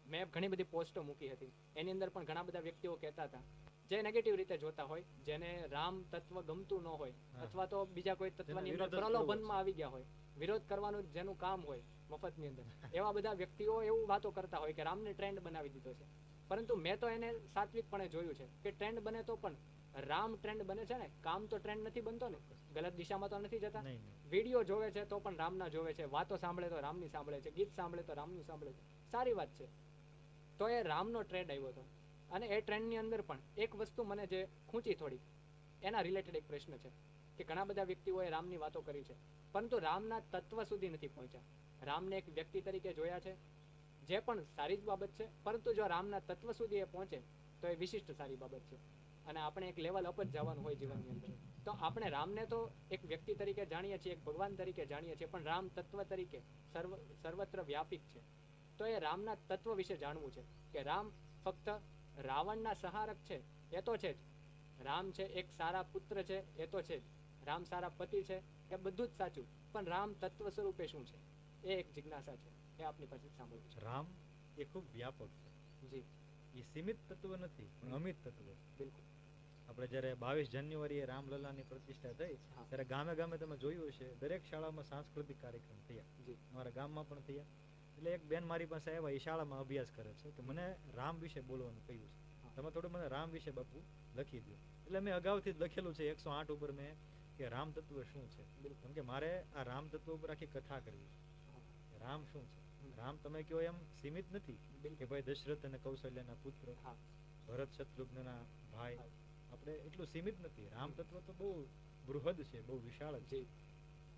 મેં ઘણી બધી પોસ્ટો મૂકી હતી, એની અંદર પણ ઘણા બધા વ્યક્તિઓ કહેતા હતા જે નેગેટિવ રીતે જોતા હોય, જેને રામ તત્વ ગમતું ન હોય અથવા તો બીજા કોઈ તત્વની અંદર પ્રલોભનમાં આવી ગયા હોય, વિરોધ કરવાનું જેનું કામ હોય મફતની અંદર, એવા બધા વ્યક્તિઓ એવું વાતો કરતા હોય કે રામને ટ્રેન્ડ બનાવી દીધો છે. પરંતુ મેં તો એને સાત્વિકપણે જોયું છે કે ટ્રેન્ડ બને તો પણ રામ ટ્રેન્ડ બને છે ને, કામ તો ટ્રેન્ડ નથી બનતો ને, ગલત દિશામાં તો નથી જતા. વિડીયો જોવે છે તો પણ રામના જોવે છે, વાતો સાંભળે તો રામની સાંભળે છે, ગીત સાંભળે તો રામનું સાંભળે છે. સારી વાત છે. તો એ રામનો ટ્રેન્ડ આવ્યો હતો અને એ ટ્રેન્ડની અંદર પણ એક વસ્તુ મને જે ખૂંચી થોડી, એના રિલેટેડ એક પ્રશ્ન છે કે ઘણા બધા વ્યક્તિઓએ રામની વાતો કરી છે પરંતુ રામના તત્વ સુધી નથી પહોંચ્યા. રામને એક વ્યક્તિ તરીકે જોયા છે, જે પણ સારી જ બાબત છે, પરંતુ જો રામના તત્વ સુધી એ પહોંચે તો એ વિશિષ્ટ સારી બાબત છે. અને આપણે એક લેવલ અપ જ જવાનું હોય જીવનની અંદર. તો આપણે રામને તો એક વ્યક્તિ તરીકે જાણીએ છીએ, એક ભગવાન તરીકે જાણીએ છીએ, પણ રામ તત્વ તરીકે સર્વત્ર વ્યાપિક છે. તો એ રામના તત્વ વિશે જાણવું છે કે રામ ફક્ત રાવણના સહારક છે એ તો છે જ, રામ છે એક સારા પુત્ર છે એ તો છે જ, રામ સારા પતિ છે એ બધું જ સાચું, પણ રામ તત્વ સ્વરૂપે શું છે એ એક જિજ્ઞાસા છે, એ આપની પાસે સાંભળવું છે. રામ એ ખૂબ વ્યાપક છે. જી, એ સીમિત તત્વ નથી, પણ અમિત તત્વ છે. બિલકુલ. આપણે જ્યારે 22 જાન્યુઆરીએ રામલલ્લાની પ્રતિષ્ઠા થઈ ત્યારે ગામે ગામે તમે જોયું હશે, દરેક શાળામાં સાંસ્કૃતિક કાર્યક્રમ થયા. અમારા ગામમાં પણ થયા. એટલે એક બેન મારી પાસે આવ્યા, એ શાળામાં અભ્યાસ કરે છે કે મને રામ વિશે બોલવાનું કહ્યું છે. તમે થોડું મને રામ વિશે બાપુ લખી દો. એટલે મેં અગાઉથી જ લખેલું છે 108 ઉપર મેં કે રામ તત્વ શું છે. કેમ કે મારે આ રામ તત્વ ઉપર આખી કથા કરવી છે. રામ શું છે? રામ તમે કહો એમ સીમિત નથી કે ભાઈ દશરથ અને કૌશલ્યના પુત્ર, ભરત શત્રુઘ્નના ભાઈ, આપણે એટલું સીમિત નથી. રામ તત્વ તો બહુ બૃહદ છે, બહુ વિશાળ છે.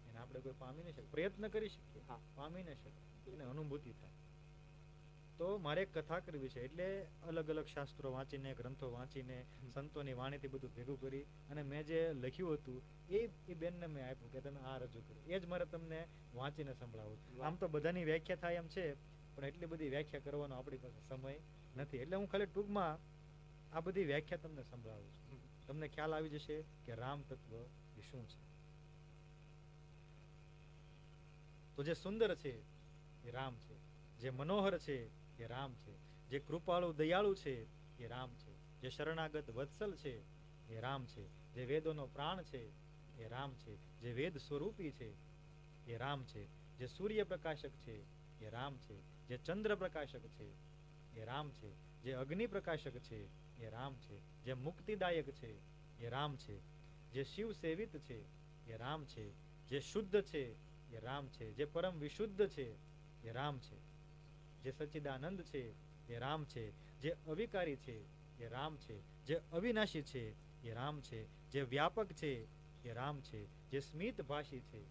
એને આપણે કોઈ પામી નહીં શકીએ, પ્રયત્ન કરી શકીએ, પામી ન શકીએ, એને અનુભૂતિ થાય. તો મારે એક કથા કરવી છે. એટલે અલગ અલગ શાસ્ત્રો વાંચીને, ગ્રંથો વાંચીને, સંતોની વાણીથી બધું ભેગું કરી અને મેં જે લખ્યું હતું એ બેનને મેં આપ્યું કે તમે આ રજૂ કરો. એ જ મારે તમને વાંચીને સંભળાવું. આમ તો બધાની વ્યાખ્યા થાય એમ છે, પણ એટલી બધી વ્યાખ્યા કરવાનો આપણી પાસે સમય નથી. એટલે હું ખાલી ટૂંકમાં આ બધી વ્યાખ્યા તમને સંભળાવું છું. તમને ખ્યાલ આવી જશે કે રામ તત્વ એ શું છે. તો જે સુંદર છે એ રામ છે, જે મનોહર છે એ રામ છે, જે કૃપાળુ દયાળુ છે એ રામ છે, જે શરણાગત વત્સલ છે એ રામ છે, જે વેદોનો પ્રાણ છે એ રામ છે, જે વેદ સ્વરૂપી છે એ રામ છે, જે સૂર્ય પ્રકાશક છે એ રામ છે, જે ચંદ્ર પ્રકાશક છે એ રામ છે, જે અગ્નિ પ્રકાશક છે એ રામ છે, જે મુક્તિદાયક છે એ રામ છે, જે શિવ સેવિત છે એ રામ છે, જે શુદ્ધ છે એ રામ છે, જે પરમ વિશુદ્ધ છે એ રામ છે, જે સચ્ચિદાનંદ છે એ રામ છે, જે અવિકારી છે એ રામ છે, જે અવિનાશી છે એ રામ છે, જે વ્યાપક છે એ રામ છે, જે સ્મિત ભાષી છે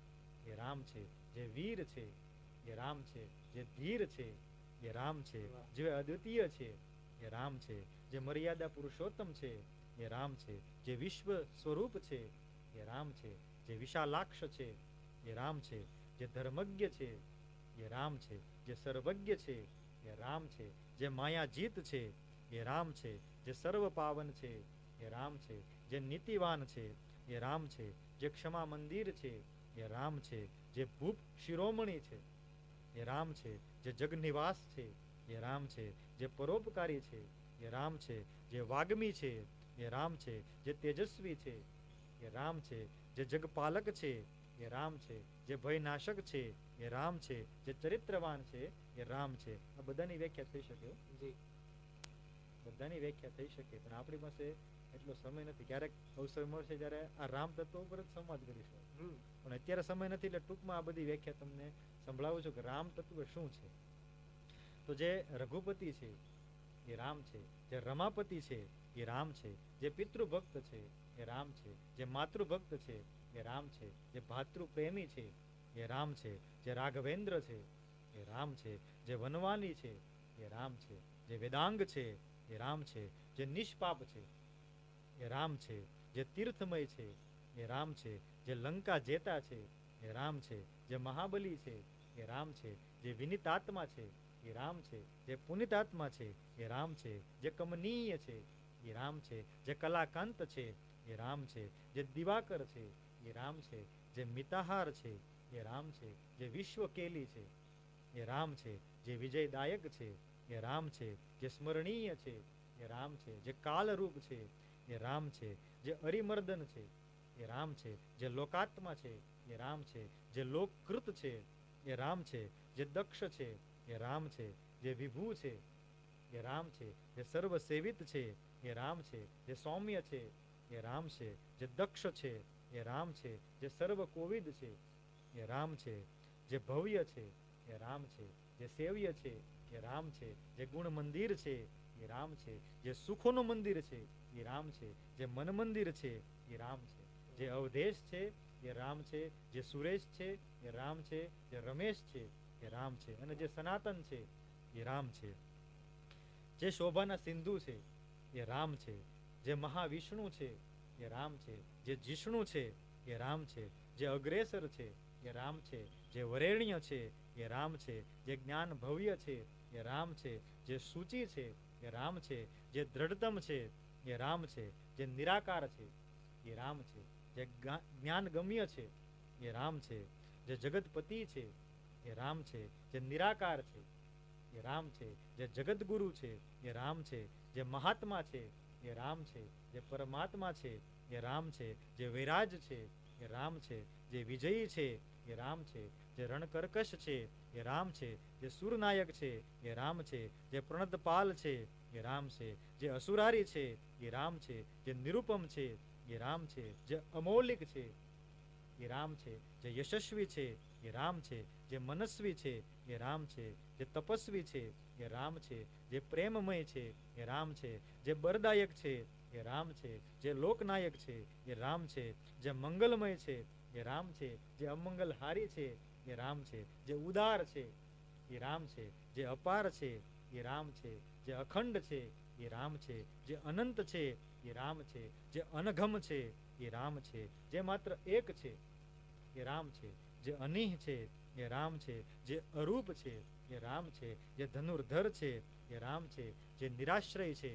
એ રામ છે, જે વીર છે એ રામ છે, જે ધીર છે એ રામ છે, જે અદ્વિતીય છે એ રામ છે, જે મર્યાદા પુરુષોત્તમ છે એ રામ છે, જે વિશ્વ સ્વરૂપ છે એ રામ છે, જે વિશાલાક્ષ છે એ રામ છે, જે ધર્મજ્ઞ છે એ રામ છે, જે સર્વજ્ઞ છે એ રામ છે, જે માયાજીત છે એ રામ છે, જે સર્વ પાવન છે એ રામ છે, જે નીતિવાન છે એ રામ છે, જે ક્ષમા મંદિર છે એ રામ છે, જે ભૂપ શિરોમણી છે એ રામ છે, જે જગનિવાસ છે એ રામ છે, જે પરોપકારી છે એ રામ છે, જે વાગ્મી છે એ રામ છે, જે તેજસ્વી છે એ રામ છે, જે જગપાલક છે એ રામ છે, જે ભયનાશક છે એ રામ છે, જે ચરિત્રવાન છે એ રામ છે. આ બધાની વ્યાખ્યા થઈ શકે, બધાની વ્યાખ્યા થઈ શકે, પણ આપણી પાસે એટલો સમય નથી. ક્યારેક અવસર મળશે જ્યારે આ રામ તત્વ ઉપર જ સંવાદ કરીશું, પણ અત્યારે સમય નથી. એટલે ટૂંકમાં આ બધી વ્યાખ્યા તમને સંભળાવું છું કે રામ તત્વ શું છે. તો જે રઘુપતિ છે એ રામ છે, જે રમાપતિ છે એ રામ છે, જે પિતૃભક્ત છે એ રામ છે, જે માતૃભક્ત છે એ રામ છે, જે ભાતૃપ્રેમી છે એ રામ છે, જે રાઘવેન્દ્ર છે એ રામ છે, જે વનવાની છે એ રામ છે, જે વેદાંગ છે એ રામ છે, જે નિષ્પાપ છે એ રામ છે, જે તીર્થમય છે એ રામ છે, જે લંકા જેતા છે એ રામ છે, જે મહાબલી છે એ રામ છે, જે વિનિતાત્મા છે એ રામ છે, જે પુનિતાત્મા છે એ રામ છે, જે કમનીય છે એ રામ છે, જે કલાકાંત છે એ રામ છે, જે દિવાકર છે એ રામ છે, જે મિતાહાર છે એ રામ છે, જે વિશ્વકેલી છે એ રામ છે, જે વિજયદાયક છે એ રામ છે, જે સ્મરણીય છે એ રામ છે, જે કાલરૂપ છે એ રામ છે, જે અરિમર્દન છે એ રામ છે, જે લોકાત્મા છે એ રામ છે, જે લોકકૃત છે એ રામ છે, જે દક્ષ છે એ રામ છે, જે વિભુ છે એ રામ છે, જે સર્વસેવિત છે એ રામ છે, જે સૌમ્ય છે એ રામ છે, જે દક્ષ છે એ રામ છે, જે સર્વકોવિદ છે એ રામ છે, જે ભવ્ય છે એ રામ છે, જે સેવ્ય છે એ રામ છે, જે ગુણ મંદિર છે એ રામ છે, જે સુખોનું મંદિર છે એ રામ છે, જે મન મંદિર છે એ રામ છે, જે અવધેશ છે એ રામ છે, જે સુરેશ છે એ રામ છે, જે રમેશ છે એ રામ છે, અને જે સનાતન છે એ રામ છે, જે શોભાના સિંધુ છે એ રામ છે, જે મહાવિષ્ણુ છે એ રામ છે, જે જિષ્ણુ છે એ રામ છે, જે અગ્રેસર છે એ રામ છે, જે વરેણ્ય છે એ રામ છે, જે જ્ઞાન ભવ્ય છે એ રામ છે, જે સૂચિ છે એ રામ છે, જે દ્રઢતમ છે એ રામ છે, જે નિરાકાર છે એ રામ છે, જે જ્ઞાન ગમ્ય છે એ રામ છે, જે જગતપતિ છે એ રામ છે, જે નિરાકાર છે એ રામ છે, જે જગતગુરુ છે એ રામ છે, જે મહાત્મા છે એ રામ છે, જે પરમાત્મા છે એ રામ છે, જે વૈરાજ છે એ રામ છે, જે વિજયી છે એ રામ છે, જે રણકર્કશ છે એ રામ છે, જે સુરનાયક છે એ રામ છે, જે પ્રણતપાલ છે એ રામ છે. જે અસુરારી છે એ રામ છે. જે નિરૂપમ છે એ રામ છે. જે અમૌલિક છે એ રામ છે. જે યશસ્વી છે એ રામ છે. જે મનસ્વી છે એ રામ છે. જે તપસ્વી છે એ રામ છે. જે પ્રેમમય છે એ રામ છે. જે બરદાયક છે એ રામ છે. જે લોકનાયક છે એ રામ છે. જે મંગલમય છે એ રામ છે. જે અમંગલહારી છે એ રામ છે. જે ઉદાર છે એ રામ છે. જે અપાર છે એ રામ છે. જે અખંડ છે એ રામ છે. જે અનંત છે એ રામ છે. જે અનઘમ છે એ રામ છે. જે માત્ર એક છે એ રામ છે. જે અનિહ છે એ રામ છે. જે અરૂપ છે એ રામ છે. જે ધનુર્ધર છે એ રામ છે. જે નિરાશ્રય છે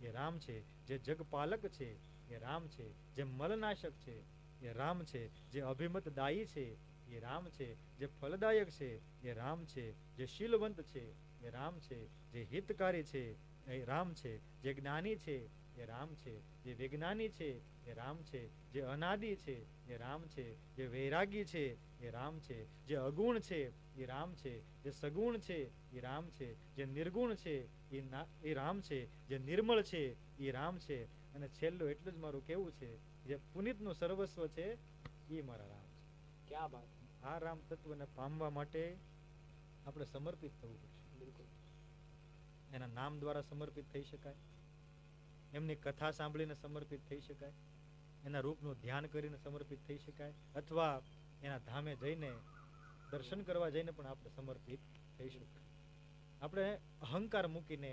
એ રામ છે. જે જગપાલક છે એ રામ છે. જે મલનાશક છે એ રામ છે. જે અભિમતદાયી છે એ રામ છે. જે ફલદાયક છે એ રામ છે. જે શીલવંત છે એ રામ છે. જે હિતકારી છે એ રામ છે. જે જ્ઞાની છે એ રામ છે. જે વિજ્ઞાની છે એ રામ છે. જે અનાદિ છે એ રામ છે. જે વૈરાગી છે એ રામ છે. જે અગુણ છે એ રામ છે. જે સગુણ છે એ રામ છે. જે નિર્ગુણ છે એ રામ છે. જે નિર્મળ છે એ રામ છે. અને છેલ્લું એટલું જ મારું કેવું છે, જે પુનિતનું સર્વસ્વ છે એ મારા રામ છે. ક્યાં વાત. આ રામ તત્વને પામવા માટે આપણે સમર્પિત થવું પડશે. બિલકુલ. એના નામ દ્વારા સમર્પિત થઈ શકાય, એમની કથા સાંભળીને સમર્પિત થઈ શકાય, એના રૂપનું ધ્યાન કરીને સમર્પિત થઈ શકાય, અથવા એના ધામે જઈને દર્શન કરવા જઈને પણ આપણે સમર્પિત થઈ શકાય. આપણે અહંકાર મૂકીને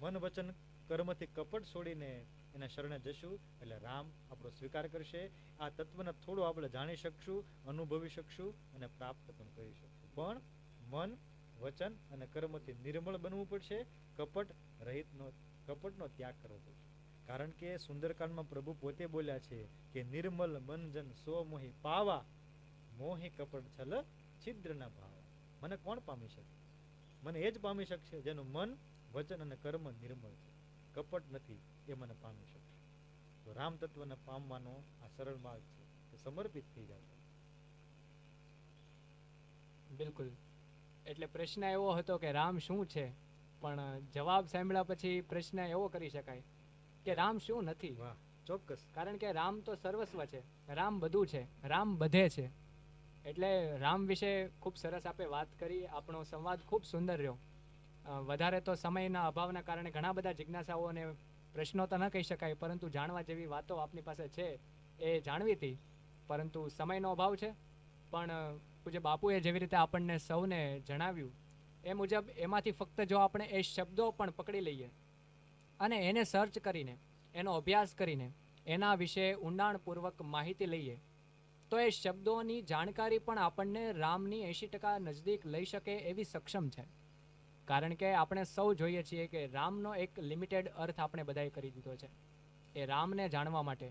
મન વચન કર્મથી કપટ છોડીને એના શરણે જશું એટલે રામ આપણો સ્વીકાર કરશે. આ તત્વને થોડું આપણે જાણી શકશું, અનુભવી શકશું અને પ્રાપ્ત પણ કરી શકશું. પણ મન વચન અને કર્મથી નિર્મળ બનવું પડશે. કપટનો ત્યાગ કરવો પડશે. કારણ કે સુંદરકાંડમાં પ્રભુ પોતે બોલ્યા છે કે નિર્મલ મનજન સો મોહી પાવા, મોહી કપટ છલ છિદ્ર ના ભાવા. મને કોણ પામી શકે? મને એ જ પામી શકશે જેનું મન વચન અને કર્મ નિર્મળ છે, કપટ નથી, એ મને પામી શકશે. તો રામ તત્વને પામવાનો આ સરળ માર્ગ છે કે સમર્પિત થઈ જાય. બિલકુલ. એટલે પ્રશ્ન એવો હતો કે રામ શું છે, પણ જવાબ સાંભળ્યા પછી પ્રશ્ન એવો કરી શકાય કે રામ શું નથી. વાહ, ચોક્કસ. કારણ કે રામ તો સર્વસ્વ છે, રામ બધું છે, રામ બધે છે. એટલે રામ વિશે ખૂબ સરસ આપણે વાત કરી. આપણો સંવાદ ખૂબ સુંદર રહ્યો. વધારે તો સમયના અભાવના કારણે ઘણા બધા જિજ્ઞાસાઓ અને પ્રશ્નો તો ન કહી શકાય, પરંતુ જાણવા જેવી વાતો આપની પાસે છે એ જાણવી હતી, પરંતુ સમયનો અભાવ છે. પણ પૂજ્ય બાપુએ જેવી રીતે આપણને સૌને જણાવ્યું એ મુજબ એમાંથી ફક્ત જો આપણે એ શબ્દો પણ પકડી લઈએ અને એને સર્ચ કરીને, એનો અભ્યાસ કરીને, એના વિશે ઊંડાણપૂર્વક માહિતી લઈએ, તો એ શબ્દોની જાણકારી પણ આપણને રામની 80% નજદીક લઈ શકે એવી સક્ષમ છે. કારણ કે આપણે સૌ જોઈએ છીએ કે રામનો એક લિમિટેડ અર્થ આપણે બધાએ કરી દીધો છે. એ રામને જાણવા માટે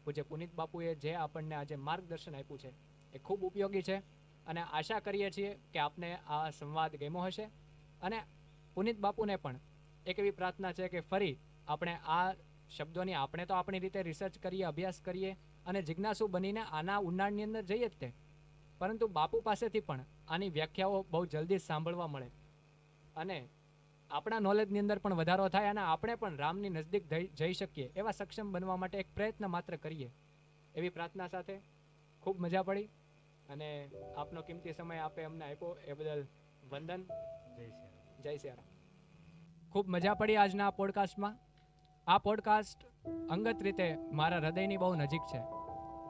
પૂજ્ય પુનિત બાપુએ જે આપણને આજે માર્ગદર્શન આપ્યું છે એ ખૂબ ઉપયોગી છે. અને આશા કરીએ છીએ કે આપને આ સંવાદ ગમ્યો હશે. અને પુનિત બાપુને પણ એક એવી પ્રાર્થના છે કે ફરી આપણે આ શબ્દોની આપણે તો આપણી રીતે રિસર્ચ કરીએ, અભ્યાસ કરીએ અને જિજ્ઞાસુ બનીને આના ઊંડાણની અંદર જઈએ જ તે, પરંતુ બાપુ પાસેથી પણ આની વ્યાખ્યાઓ બહુ જલ્દી સાંભળવા મળે અને આપણા નોલેજની અંદર પણ વધારો થાય અને આપણે પણ રામની નજદીક જઈ શકીએ એવા સક્ષમ બનવા માટે એક પ્રયત્ન માત્ર કરીએ એવી પ્રાર્થના સાથે ખૂબ મજા પડી. અને આપનો કિંમતી સમય આપે અમને આપ્યો એ બદલ વંદન. જય શ્રી રામ. ખૂબ મજા પડી આજના આ પોડકાસ્ટમાં. આ પોડકાસ્ટ અંગત રીતે મારા હૃદયની બહુ નજીક છે,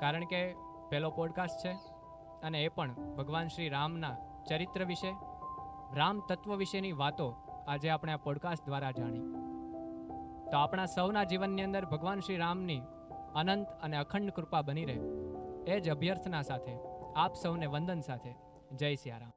કારણ કે પહેલો પોડકાસ્ટ છે અને એ પણ ભગવાન શ્રી રામના ચરિત્ર વિશે, રામ તત્વ વિશેની વાતો આજે આપણે આ પોડકાસ્ટ દ્વારા જાણી. તો આપણા સૌના જીવનની અંદર ભગવાન શ્રી રામની અનંત અને અખંડ કૃપા બની રહે એ જ અભ્યર્થના સાથે આપ સૌને વંદન સાથે જય સિયારામ.